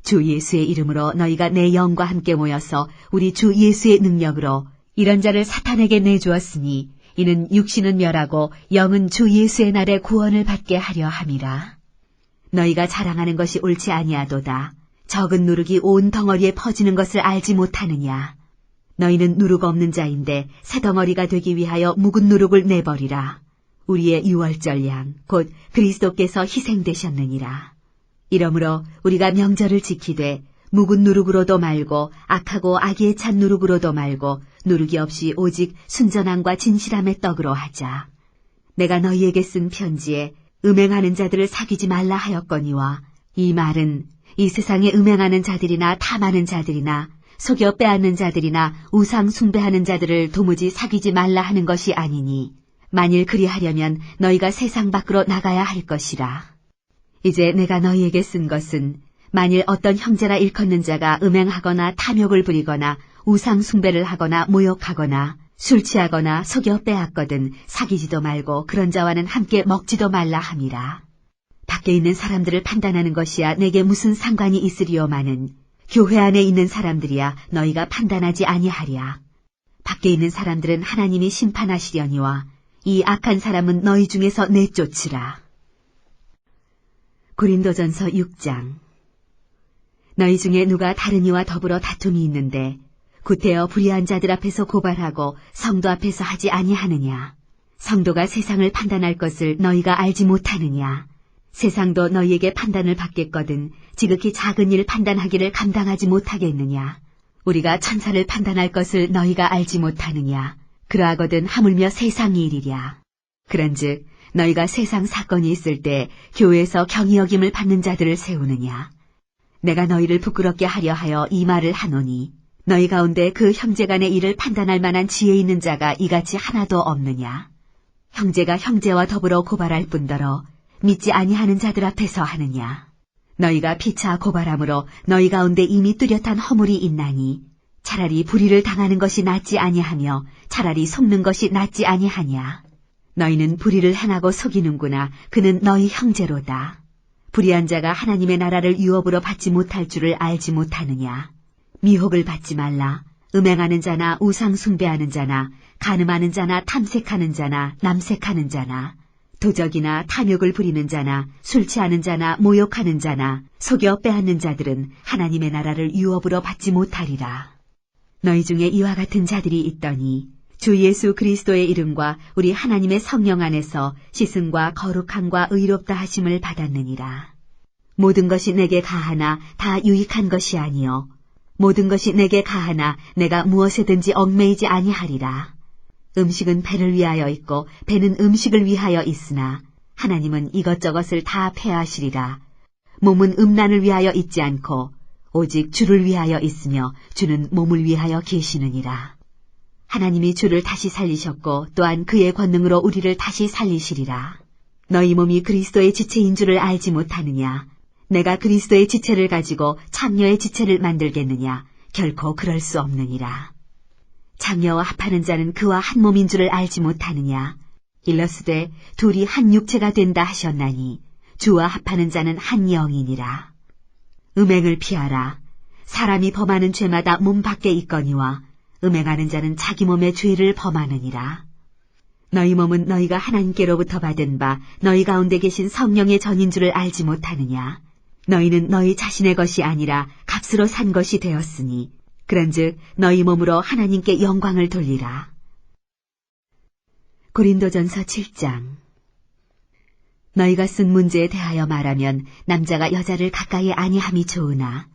Speaker 1: 주 예수의 이름으로 너희가 내 영과 함께 모여서 우리 주 예수의 능력으로 이런 자를 사탄에게 내주었으니 이는 육신은 멸하고 영은 주 예수의 날에 구원을 받게 하려 함이라. 너희가 자랑하는 것이 옳지 아니하도다. 적은 누룩이 온 덩어리에 퍼지는 것을 알지 못하느냐. 너희는 누룩 없는 자인데 새 덩어리가 되기 위하여 묵은 누룩을 내버리라. 우리의 유월절 양 곧 그리스도께서 희생되셨느니라. 이러므로 우리가 명절을 지키되 묵은 누룩으로도 말고 악하고 악의에 찬 누룩으로도 말고 누룩이 없이 오직 순전함과 진실함의 떡으로 하자. 내가 너희에게 쓴 편지에 음행하는 자들을 사귀지 말라 하였거니와 이 말은 이 세상에 음행하는 자들이나 탐하는 자들이나 속여 빼앗는 자들이나 우상 숭배하는 자들을 도무지 사귀지 말라 하는 것이 아니니 만일 그리하려면 너희가 세상 밖으로 나가야 할 것이라. 이제 내가 너희에게 쓴 것은 만일 어떤 형제나 일컫는 자가 음행하거나 탐욕을 부리거나 우상 숭배를 하거나 모욕하거나 술 취하거나 속여 빼앗거든 사귀지도 말고 그런 자와는 함께 먹지도 말라 함이라. 밖에 있는 사람들을 판단하는 것이야 내게 무슨 상관이 있으리요마는 교회 안에 있는 사람들이야 너희가 판단하지 아니하랴. 밖에 있는 사람들은 하나님이 심판하시려니와 이 악한 사람은 너희 중에서 내쫓으라. 고린도전서 6장. 너희 중에 누가 다른 이와 더불어 다툼이 있는데 구태여 불의한 자들 앞에서 고발하고 성도 앞에서 하지 아니하느냐. 성도가 세상을 판단할 것을 너희가 알지 못하느냐. 세상도 너희에게 판단을 받겠거든 지극히 작은 일 판단하기를 감당하지 못하겠느냐. 우리가 천사를 판단할 것을 너희가 알지 못하느냐. 그러하거든 하물며 세상의 일이랴. 그런즉 너희가 세상 사건이 있을 때 교회에서 경히 여김을 받는 자들을 세우느냐. 내가 너희를 부끄럽게 하려 하여 이 말을 하노니 너희 가운데 그 형제 간의 일을 판단할 만한 지혜 있는 자가 이같이 하나도 없느냐? 형제가 형제와 더불어 고발할 뿐더러 믿지 아니하는 자들 앞에서 하느냐? 너희가 피차 고발함으로 너희 가운데 이미 뚜렷한 허물이 있나니 차라리 불의를 당하는 것이 낫지 아니하며 차라리 속는 것이 낫지 아니하냐? 너희는 불의를 행하고 속이는구나. 그는 너희 형제로다. 불의한 자가 하나님의 나라를 유업으로 받지 못할 줄을 알지 못하느냐? 미혹을 받지 말라. 음행하는 자나 우상 숭배하는 자나 간음하는 자나 탐색하는 자나 남색하는 자나 도적이나 탐욕을 부리는 자나 술 취하는 자나 모욕하는 자나 속여 빼앗는 자들은 하나님의 나라를 유업으로 받지 못하리라. 너희 중에 이와 같은 자들이 있더니 주 예수 그리스도의 이름과 우리 하나님의 성령 안에서 씻음과 거룩함과 의롭다 하심을 받았느니라. 모든 것이 내게 가하나 다 유익한 것이 아니요 모든 것이 내게 가하나 내가 무엇에든지 얽매이지 아니하리라. 음식은 배를 위하여 있고 배는 음식을 위하여 있으나 하나님은 이것저것을 다 폐하시리라. 몸은 음란을 위하여 있지 않고 오직 주를 위하여 있으며 주는 몸을 위하여 계시느니라. 하나님이 주를 다시 살리셨고 또한 그의 권능으로 우리를 다시 살리시리라. 너희 몸이 그리스도의 지체인 줄을 알지 못하느냐? 내가 그리스도의 지체를 가지고 창녀의 지체를 만들겠느냐? 결코 그럴 수 없느니라. 창녀와 합하는 자는 그와 한 몸인 줄을 알지 못하느냐? 일러스되 둘이 한 육체가 된다 하셨나니 주와 합하는 자는 한 영이니라. 음행을 피하라. 사람이 범하는 죄마다 몸 밖에 있거니와 음행하는 자는 자기 몸의 죄를 범하느니라. 너희 몸은 너희가 하나님께로부터 받은 바 너희 가운데 계신 성령의 전인 줄을 알지 못하느냐? 너희는 너희 자신의 것이 아니라 값으로 산 것이 되었으니 그런즉 너희 몸으로 하나님께 영광을 돌리라. 고린도전서 7장. 너희가 쓴 문제에 대하여 말하면 남자가 여자를 가까이 아니함이 좋으나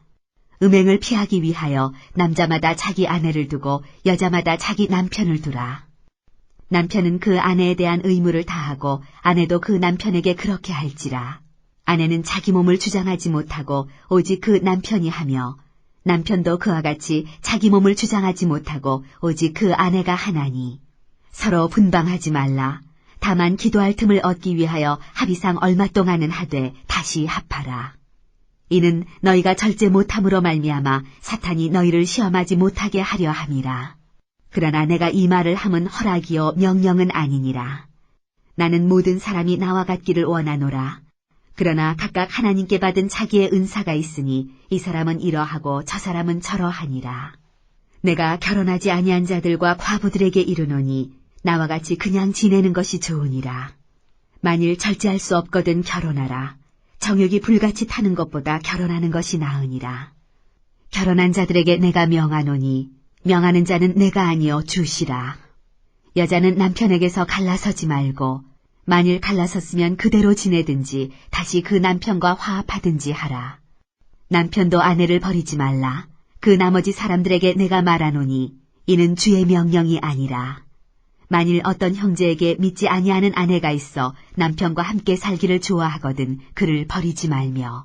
Speaker 1: 음행을 피하기 위하여 남자마다 자기 아내를 두고 여자마다 자기 남편을 두라. 남편은 그 아내에 대한 의무를 다하고 아내도 그 남편에게 그렇게 할지라. 아내는 자기 몸을 주장하지 못하고 오직 그 남편이 하며 남편도 그와 같이 자기 몸을 주장하지 못하고 오직 그 아내가 하나니 서로 분방하지 말라. 다만 기도할 틈을 얻기 위하여 합의상 얼마 동안은 하되 다시 합하라. 이는 너희가 절제 못함으로 말미암아 사탄이 너희를 시험하지 못하게 하려 함이라. 그러나 내가 이 말을 함은 허락이요 명령은 아니니라. 나는 모든 사람이 나와 같기를 원하노라. 그러나 각각 하나님께 받은 자기의 은사가 있으니 이 사람은 이러하고 저 사람은 저러하니라. 내가 결혼하지 아니한 자들과 과부들에게 이르노니 나와 같이 그냥 지내는 것이 좋으니라. 만일 절제할 수 없거든 결혼하라. 정욕이 불같이 타는 것보다 결혼하는 것이 나으니라. 결혼한 자들에게 내가 명하노니 명하는 자는 내가 아니요 주시라. 여자는 남편에게서 갈라서지 말고 만일 갈라섰으면 그대로 지내든지 다시 그 남편과 화합하든지 하라. 남편도 아내를 버리지 말라. 그 나머지 사람들에게 내가 말하노니 이는 주의 명령이 아니라. 만일 어떤 형제에게 믿지 아니하는 아내가 있어 남편과 함께 살기를 좋아하거든 그를 버리지 말며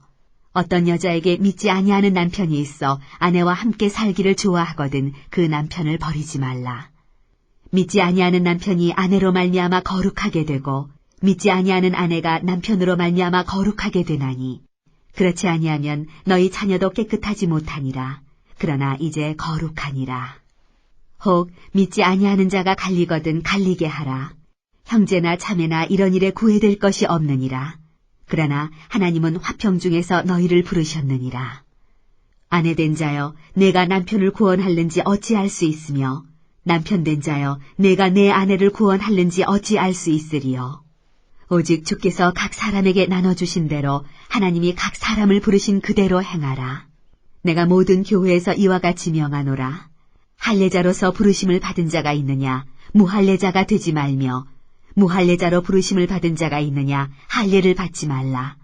Speaker 1: 어떤 여자에게 믿지 아니하는 남편이 있어 아내와 함께 살기를 좋아하거든 그 남편을 버리지 말라. 믿지 아니하는 남편이 아내로 말미암아 거룩하게 되고 믿지 아니하는 아내가 남편으로 말미암아 거룩하게 되나니 그렇지 아니하면 너희 자녀도 깨끗하지 못하니라. 그러나 이제 거룩하니라. 혹 믿지 아니하는 자가 갈리거든 갈리게 하라. 형제나 자매나 이런 일에 구애될 것이 없느니라. 그러나 하나님은 화평 중에서 너희를 부르셨느니라. 아내된 자여 내가 남편을 구원할는지 어찌할 수 있으며 남편된 자여 내가 내 아내를 구원할는지 어찌알 수 있으리요. 오직 주께서 각 사람에게 나눠주신 대로 하나님이 각 사람을 부르신 그대로 행하라. 내가 모든 교회에서 이와 같이 명하노라. 할례자로서 부르심을 받은 자가 있느냐 무할례자가 되지 말며 무할례자로 부르심을 받은 자가 있느냐 할례를 받지 말라.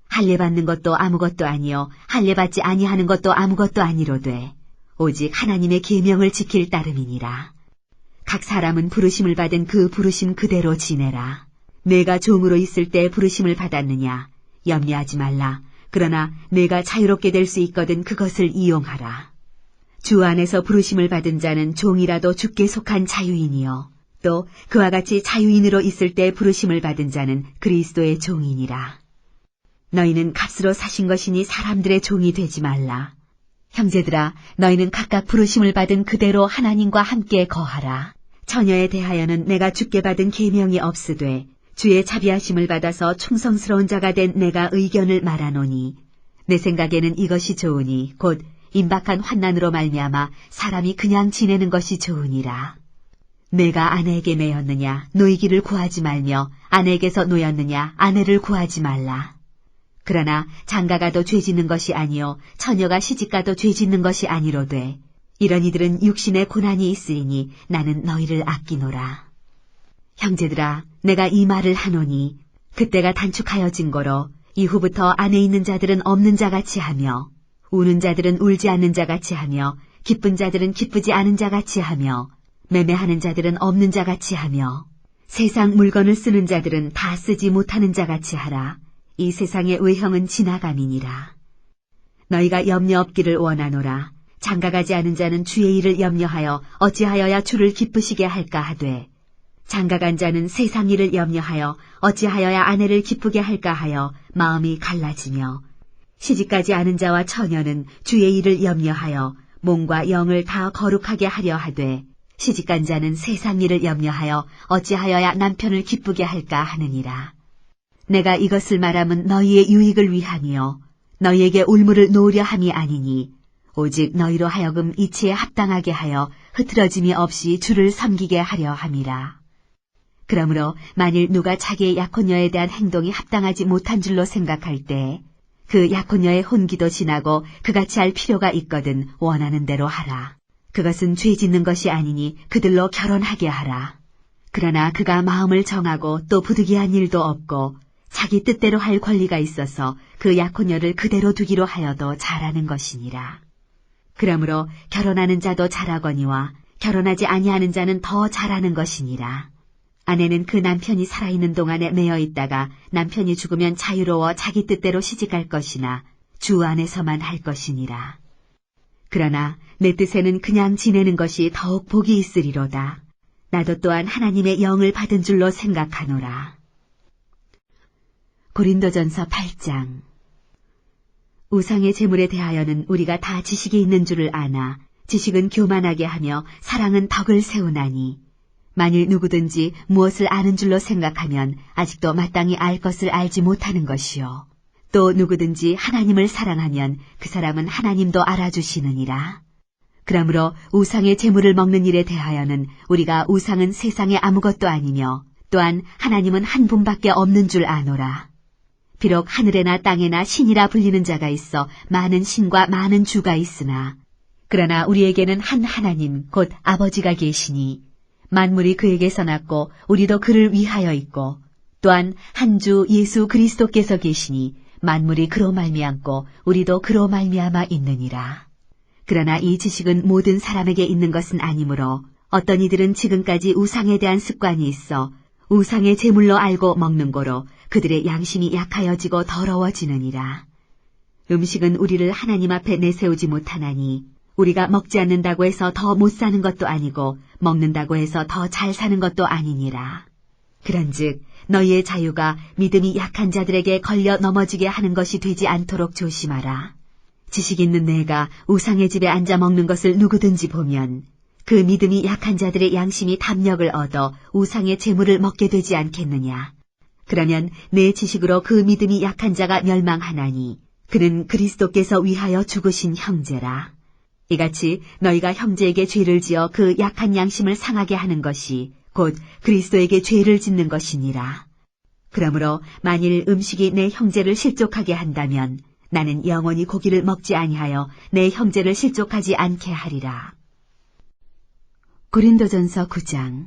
Speaker 1: 할례 받는 것도 아무것도 아니요 할례 받지 아니하는 것도 아무것도 아니로되 오직 하나님의 계명을 지킬 따름이니라. 각 사람은 부르심을 받은 그 부르심 그대로 지내라. 내가 종으로 있을 때 부르심을 받았느냐 염려하지 말라. 그러나 내가 자유롭게 될 수 있거든 그것을 이용하라. 주 안에서 부르심을 받은 자는 종이라도 주께 속한 자유인이요. 또 그와 같이 자유인으로 있을 때 부르심을 받은 자는 그리스도의 종이니라. 너희는 값으로 사신 것이니 사람들의 종이 되지 말라. 형제들아, 너희는 각각 부르심을 받은 그대로 하나님과 함께 거하라. 처녀에 대하여는 내가 주께 받은 계명이 없으되 주의 자비하심을 받아서 충성스러운 자가 된 내가 의견을 말하노니 내 생각에는 이것이 좋으니 곧 임박한 환난으로 말미암아 사람이 그냥 지내는 것이 좋으니라. 내가 아내에게 매였느냐 노이기를 구하지 말며 아내에게서 노였느냐 아내를 구하지 말라. 그러나 장가가도 죄짓는 것이 아니요 처녀가 시집가도 죄짓는 것이 아니로되 이런 이들은 육신의 고난이 있으리니 나는 너희를 아끼노라. 형제들아, 내가 이 말을 하노니 그때가 단축하여진 거로 이후부터 안에 있는 자들은 없는 자같이 하며 우는 자들은 울지 않는 자같이 하며 기쁜 자들은 기쁘지 않은 자같이 하며 매매하는 자들은 없는 자같이 하며 세상 물건을 쓰는 자들은 다 쓰지 못하는 자같이 하라. 이 세상의 외형은 지나감이니라. 너희가 염려 없기를 원하노라. 장가가지 않은 자는 주의 일을 염려하여 어찌하여야 주를 기쁘시게 할까 하되 장가간 자는 세상 일을 염려하여 어찌하여야 아내를 기쁘게 할까 하여 마음이 갈라지며 시집가지 않은 자와 처녀는 주의 일을 염려하여 몸과 영을 다 거룩하게 하려 하되 시집간 자는 세상 일을 염려하여 어찌하여야 남편을 기쁘게 할까 하느니라. 내가 이것을 말함은 너희의 유익을 위함이요 너희에게 울무를 놓으려 함이 아니니 오직 너희로 하여금 이치에 합당하게 하여 흐트러짐이 없이 주를 섬기게 하려 함이라. 그러므로 만일 누가 자기의 약혼녀에 대한 행동이 합당하지 못한 줄로 생각할 때 그 약혼녀의 혼기도 지나고 그같이 할 필요가 있거든 원하는 대로 하라. 그것은 죄 짓는 것이 아니니 그들로 결혼하게 하라. 그러나 그가 마음을 정하고 또 부득이한 일도 없고 자기 뜻대로 할 권리가 있어서 그 약혼녀를 그대로 두기로 하여도 잘하는 것이니라. 그러므로 결혼하는 자도 잘하거니와 결혼하지 아니하는 자는 더 잘하는 것이니라. 아내는 그 남편이 살아있는 동안에 매여 있다가 남편이 죽으면 자유로워 자기 뜻대로 시집갈 것이나 주 안에서만 할 것이니라. 그러나 내 뜻에는 그냥 지내는 것이 더욱 복이 있으리로다. 나도 또한 하나님의 영을 받은 줄로 생각하노라. 고린도전서 8장. 우상의 제물에 대하여는 우리가 다 지식이 있는 줄을 아나 지식은 교만하게 하며 사랑은 덕을 세우나니 만일 누구든지 무엇을 아는 줄로 생각하면 아직도 마땅히 알 것을 알지 못하는 것이요. 또 누구든지 하나님을 사랑하면 그 사람은 하나님도 알아주시느니라. 그러므로 우상의 제물을 먹는 일에 대하여는 우리가 우상은 세상에 아무것도 아니며 또한 하나님은 한 분밖에 없는 줄 아노라. 비록 하늘에나 땅에나 신이라 불리는 자가 있어 많은 신과 많은 주가 있으나 그러나 우리에게는 한 하나님 곧 아버지가 계시니 만물이 그에게서 났고 우리도 그를 위하여 있고 또한 한 주 예수 그리스도께서 계시니 만물이 그로 말미암고 우리도 그로 말미암아 있느니라. 그러나 이 지식은 모든 사람에게 있는 것은 아니므로 어떤 이들은 지금까지 우상에 대한 습관이 있어 우상의 제물로 알고 먹는 거로 그들의 양심이 약하여지고 더러워지느니라. 음식은 우리를 하나님 앞에 내세우지 못하나니 우리가 먹지 않는다고 해서 더 못 사는 것도 아니고 먹는다고 해서 더 잘 사는 것도 아니니라. 그런즉 너희의 자유가 믿음이 약한 자들에게 걸려 넘어지게 하는 것이 되지 않도록 조심하라. 지식 있는 내가 우상의 집에 앉아 먹는 것을 누구든지 보면 그 믿음이 약한 자들의 양심이 담력을 얻어 우상의 제물을 먹게 되지 않겠느냐. 그러면 내 지식으로 그 믿음이 약한 자가 멸망하나니 그는 그리스도께서 위하여 죽으신 형제라. 이같이 너희가 형제에게 죄를 지어 그 약한 양심을 상하게 하는 것이 곧 그리스도에게 죄를 짓는 것이니라. 그러므로 만일 음식이 내 형제를 실족하게 한다면 나는 영원히 고기를 먹지 아니하여 내 형제를 실족하지 않게 하리라. 고린도전서 9장.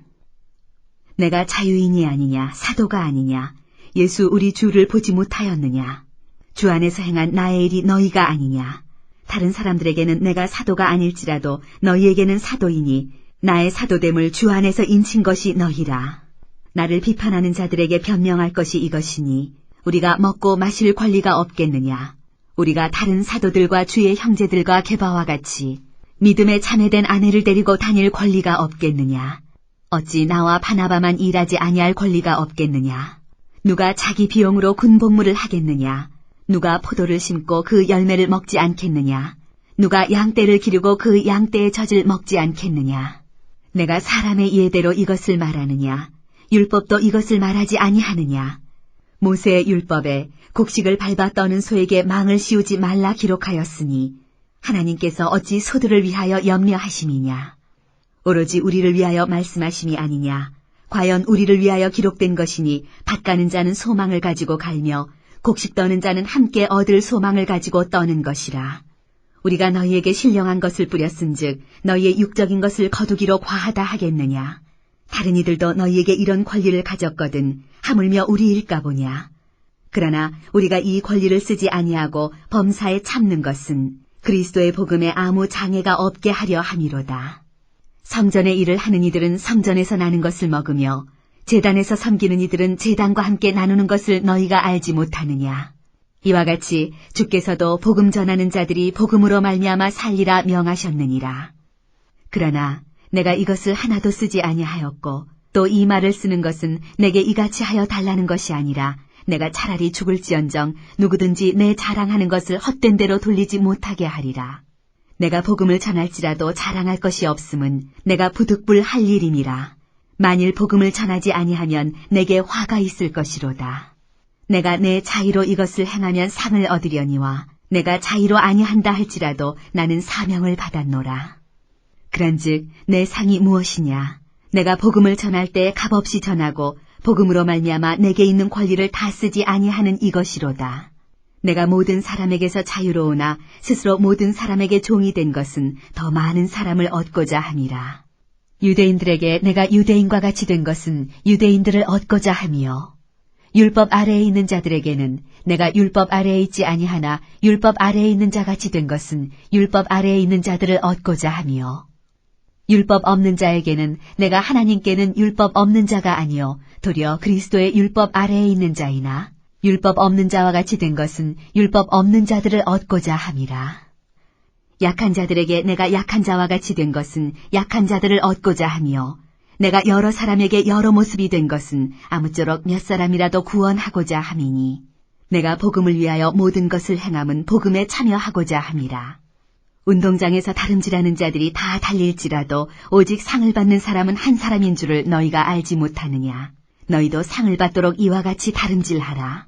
Speaker 1: 내가 자유인이 아니냐 사도가 아니냐 예수 우리 주를 보지 못하였느냐 주 안에서 행한 나의 일이 너희가 아니냐. 다른 사람들에게는 내가 사도가 아닐지라도 너희에게는 사도이니 나의 사도됨을 주 안에서 인친 것이 너희라. 나를 비판하는 자들에게 변명할 것이 이것이니 우리가 먹고 마실 권리가 없겠느냐. 우리가 다른 사도들과 주의 형제들과 게바와 같이 믿음에 참여된 아내를 데리고 다닐 권리가 없겠느냐? 어찌 나와 바나바만 일하지 아니할 권리가 없겠느냐? 누가 자기 비용으로 군복무를 하겠느냐? 누가 포도를 심고 그 열매를 먹지 않겠느냐? 누가 양떼를 기르고 그 양떼의 젖을 먹지 않겠느냐? 내가 사람의 예대로 이것을 말하느냐? 율법도 이것을 말하지 아니하느냐? 모세의 율법에 곡식을 밟아 떠는 소에게 망을 씌우지 말라 기록하였으니 하나님께서 어찌 소들을 위하여 염려하심이냐? 오로지 우리를 위하여 말씀하심이 아니냐? 과연 우리를 위하여 기록된 것이니 밭 가는 자는 소망을 가지고 갈며 곡식 떠는 자는 함께 얻을 소망을 가지고 떠는 것이라. 우리가 너희에게 신령한 것을 뿌렸은즉 너희의 육적인 것을 거두기로 과하다 하겠느냐? 다른 이들도 너희에게 이런 권리를 가졌거든 하물며 우리일까 보냐? 그러나 우리가 이 권리를 쓰지 아니하고 범사에 참는 것은 그리스도의 복음에 아무 장애가 없게 하려 함이로다. 성전의 일을 하는 이들은 성전에서 나는 것을 먹으며 제단에서 섬기는 이들은 제단과 함께 나누는 것을 너희가 알지 못하느냐? 이와 같이 주께서도 복음 전하는 자들이 복음으로 말미암아 살리라 명하셨느니라. 그러나 내가 이것을 하나도 쓰지 아니하였고 또 이 말을 쓰는 것은 내게 이같이 하여 달라는 것이 아니라 내가 차라리 죽을지언정 누구든지 내 자랑하는 것을 헛된 대로 돌리지 못하게 하리라. 내가 복음을 전할지라도 자랑할 것이 없음은 내가 부득불 할 일임이라. 만일 복음을 전하지 아니하면 내게 화가 있을 것이로다. 내가 내 자의로 이것을 행하면 상을 얻으려니와 내가 자의로 아니한다 할지라도 나는 사명을 받았노라. 그런즉 내 상이 무엇이냐? 내가 복음을 전할 때 값없이 전하고 복음으로 말미암아 내게 있는 권리를 다 쓰지 아니하는 이것이로다. 내가 모든 사람에게서 자유로우나 스스로 모든 사람에게 종이 된 것은 더 많은 사람을 얻고자 함이라. 유대인들에게 내가 유대인과 같이 된 것은 유대인들을 얻고자 함이요. 율법 아래에 있는 자들에게는 내가 율법 아래에 있지 아니하나 율법 아래에 있는 자같이 된 것은 율법 아래에 있는 자들을 얻고자 함이요. 율법 없는 자에게는 내가 하나님께는 율법 없는 자가 아니요 도리어 그리스도의 율법 아래에 있는 자이나 율법 없는 자와 같이 된 것은 율법 없는 자들을 얻고자 함이라. 약한 자들에게 내가 약한 자와 같이 된 것은 약한 자들을 얻고자 함이요 내가 여러 사람에게 여러 모습이 된 것은 아무쪼록 몇 사람이라도 구원하고자 함이니 내가 복음을 위하여 모든 것을 행함은 복음에 참여하고자 함이라. 운동장에서 다름질하는 자들이 다 달릴지라도 오직 상을 받는 사람은 한 사람인 줄을 너희가 알지 못하느냐. 너희도 상을 받도록 이와 같이 다름질하라.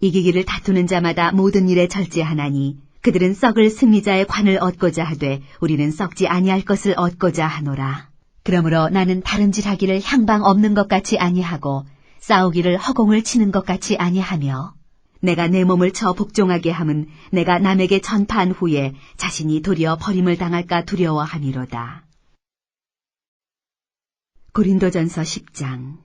Speaker 1: 이기기를 다투는 자마다 모든 일에 절제하나니 그들은 썩을 승리자의 관을 얻고자 하되 우리는 썩지 아니할 것을 얻고자 하노라. 그러므로 나는 다름질하기를 향방 없는 것 같이 아니하고 싸우기를 허공을 치는 것 같이 아니하며 내가 내 몸을 쳐 복종하게 함은 내가 남에게 전파한 후에 자신이 도리어 버림을 당할까 두려워함이로다. 고린도전서 10장.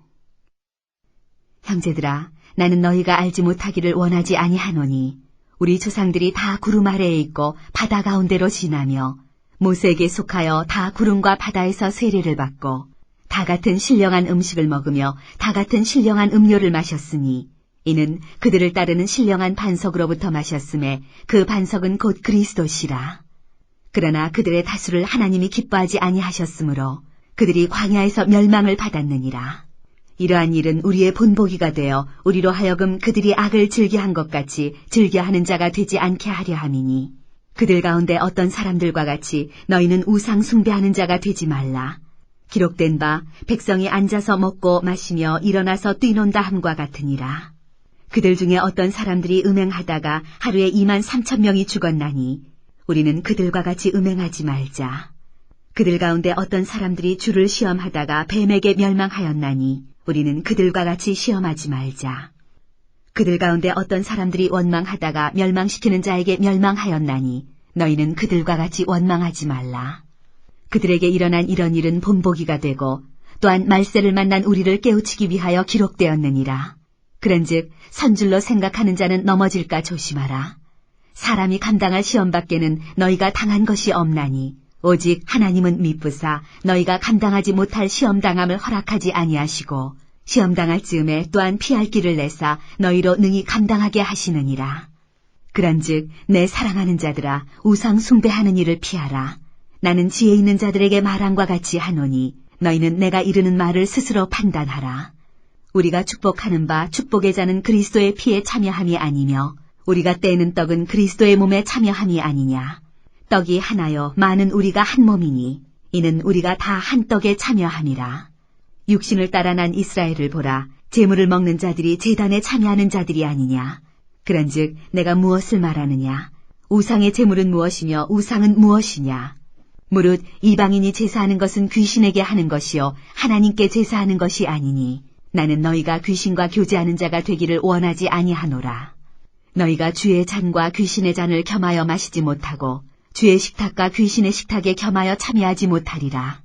Speaker 1: 형제들아, 나는 너희가 알지 못하기를 원하지 아니하노니 우리 조상들이 다 구름 아래에 있고 바다 가운데로 지나며 모세에게 속하여 다 구름과 바다에서 세례를 받고 다 같은 신령한 음식을 먹으며 다 같은 신령한 음료를 마셨으니 이는 그들을 따르는 신령한 반석으로부터 마셨음에 그 반석은 곧 그리스도시라. 그러나 그들의 다수를 하나님이 기뻐하지 아니하셨으므로 그들이 광야에서 멸망을 받았느니라. 이러한 일은 우리의 본보기가 되어 우리로 하여금 그들이 악을 즐겨한 것 같이 즐겨하는 자가 되지 않게 하려 함이니 그들 가운데 어떤 사람들과 같이 너희는 우상 숭배하는 자가 되지 말라. 기록된 바 백성이 앉아서 먹고 마시며 일어나서 뛰논다 함과 같으니라. 그들 중에 어떤 사람들이 음행하다가 하루에 23,000명이 죽었나니 우리는 그들과 같이 음행하지 말자. 그들 가운데 어떤 사람들이 주를 시험하다가 뱀에게 멸망하였나니 우리는 그들과 같이 시험하지 말자. 그들 가운데 어떤 사람들이 원망하다가 멸망시키는 자에게 멸망하였나니 너희는 그들과 같이 원망하지 말라. 그들에게 일어난 이런 일은 본보기가 되고 또한 말세를 만난 우리를 깨우치기 위하여 기록되었느니라. 그런즉 선줄로 생각하는 자는 넘어질까 조심하라. 사람이 감당할 시험 밖에는 너희가 당한 것이 없나니 오직 하나님은 미쁘사 너희가 감당하지 못할 시험당함을 허락하지 아니하시고 시험당할 즈음에 또한 피할 길을 내사 너희로 능히 감당하게 하시느니라. 그런즉 내 사랑하는 자들아 우상 숭배하는 일을 피하라. 나는 지혜 있는 자들에게 말함과 같이 하노니 너희는 내가 이르는 말을 스스로 판단하라. 우리가 축복하는 바 축복의 자는 그리스도의 피에 참여함이 아니며 우리가 떼는 떡은 그리스도의 몸에 참여함이 아니냐. 떡이 하나여 많은 우리가 한 몸이니 이는 우리가 다 한 떡에 참여함이라. 육신을 따라 난 이스라엘을 보라. 제물을 먹는 자들이 제단에 참여하는 자들이 아니냐. 그런즉 내가 무엇을 말하느냐. 우상의 제물은 무엇이며 우상은 무엇이냐. 무릇 이방인이 제사하는 것은 귀신에게 하는 것이요 하나님께 제사하는 것이 아니니 나는 너희가 귀신과 교제하는 자가 되기를 원하지 아니하노라. 너희가 주의 잔과 귀신의 잔을 겸하여 마시지 못하고 주의 식탁과 귀신의 식탁에 겸하여 참여하지 못하리라.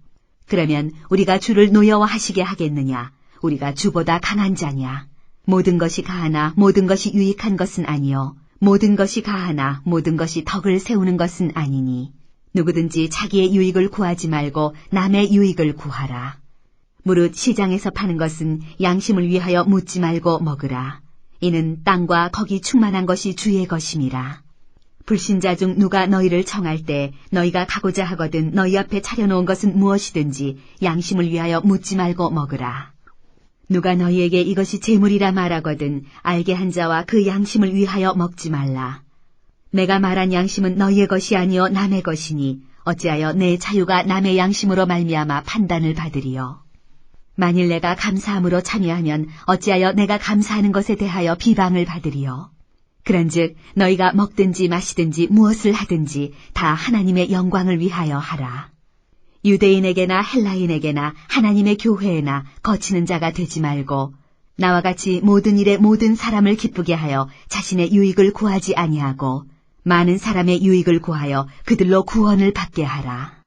Speaker 1: 그러면 우리가 주를 노여워하시게 하겠느냐. 우리가 주보다 강한 자냐. 모든 것이 가하나 모든 것이 유익한 것은 아니요 모든 것이 가하나 모든 것이 덕을 세우는 것은 아니니 누구든지 자기의 유익을 구하지 말고 남의 유익을 구하라. 무릇 시장에서 파는 것은 양심을 위하여 묻지 말고 먹으라. 이는 땅과 거기 충만한 것이 주의 것임이라. 불신자 중 누가 너희를 청할 때 너희가 가고자 하거든 너희 앞에 차려놓은 것은 무엇이든지 양심을 위하여 묻지 말고 먹으라. 누가 너희에게 이것이 재물이라 말하거든 알게 한 자와 그 양심을 위하여 먹지 말라. 내가 말한 양심은 너희의 것이 아니요 남의 것이니 어찌하여 내 자유가 남의 양심으로 말미암아 판단을 받으리요. 만일 내가 감사함으로 참여하면 어찌하여 내가 감사하는 것에 대하여 비방을 받으리요. 그런즉 너희가 먹든지 마시든지 무엇을 하든지 다 하나님의 영광을 위하여 하라. 유대인에게나 헬라인에게나 하나님의 교회에나 거치는 자가 되지 말고 나와 같이 모든 일에 모든 사람을 기쁘게 하여 자신의 유익을 구하지 아니하고 많은 사람의 유익을 구하여 그들로 구원을 받게 하라.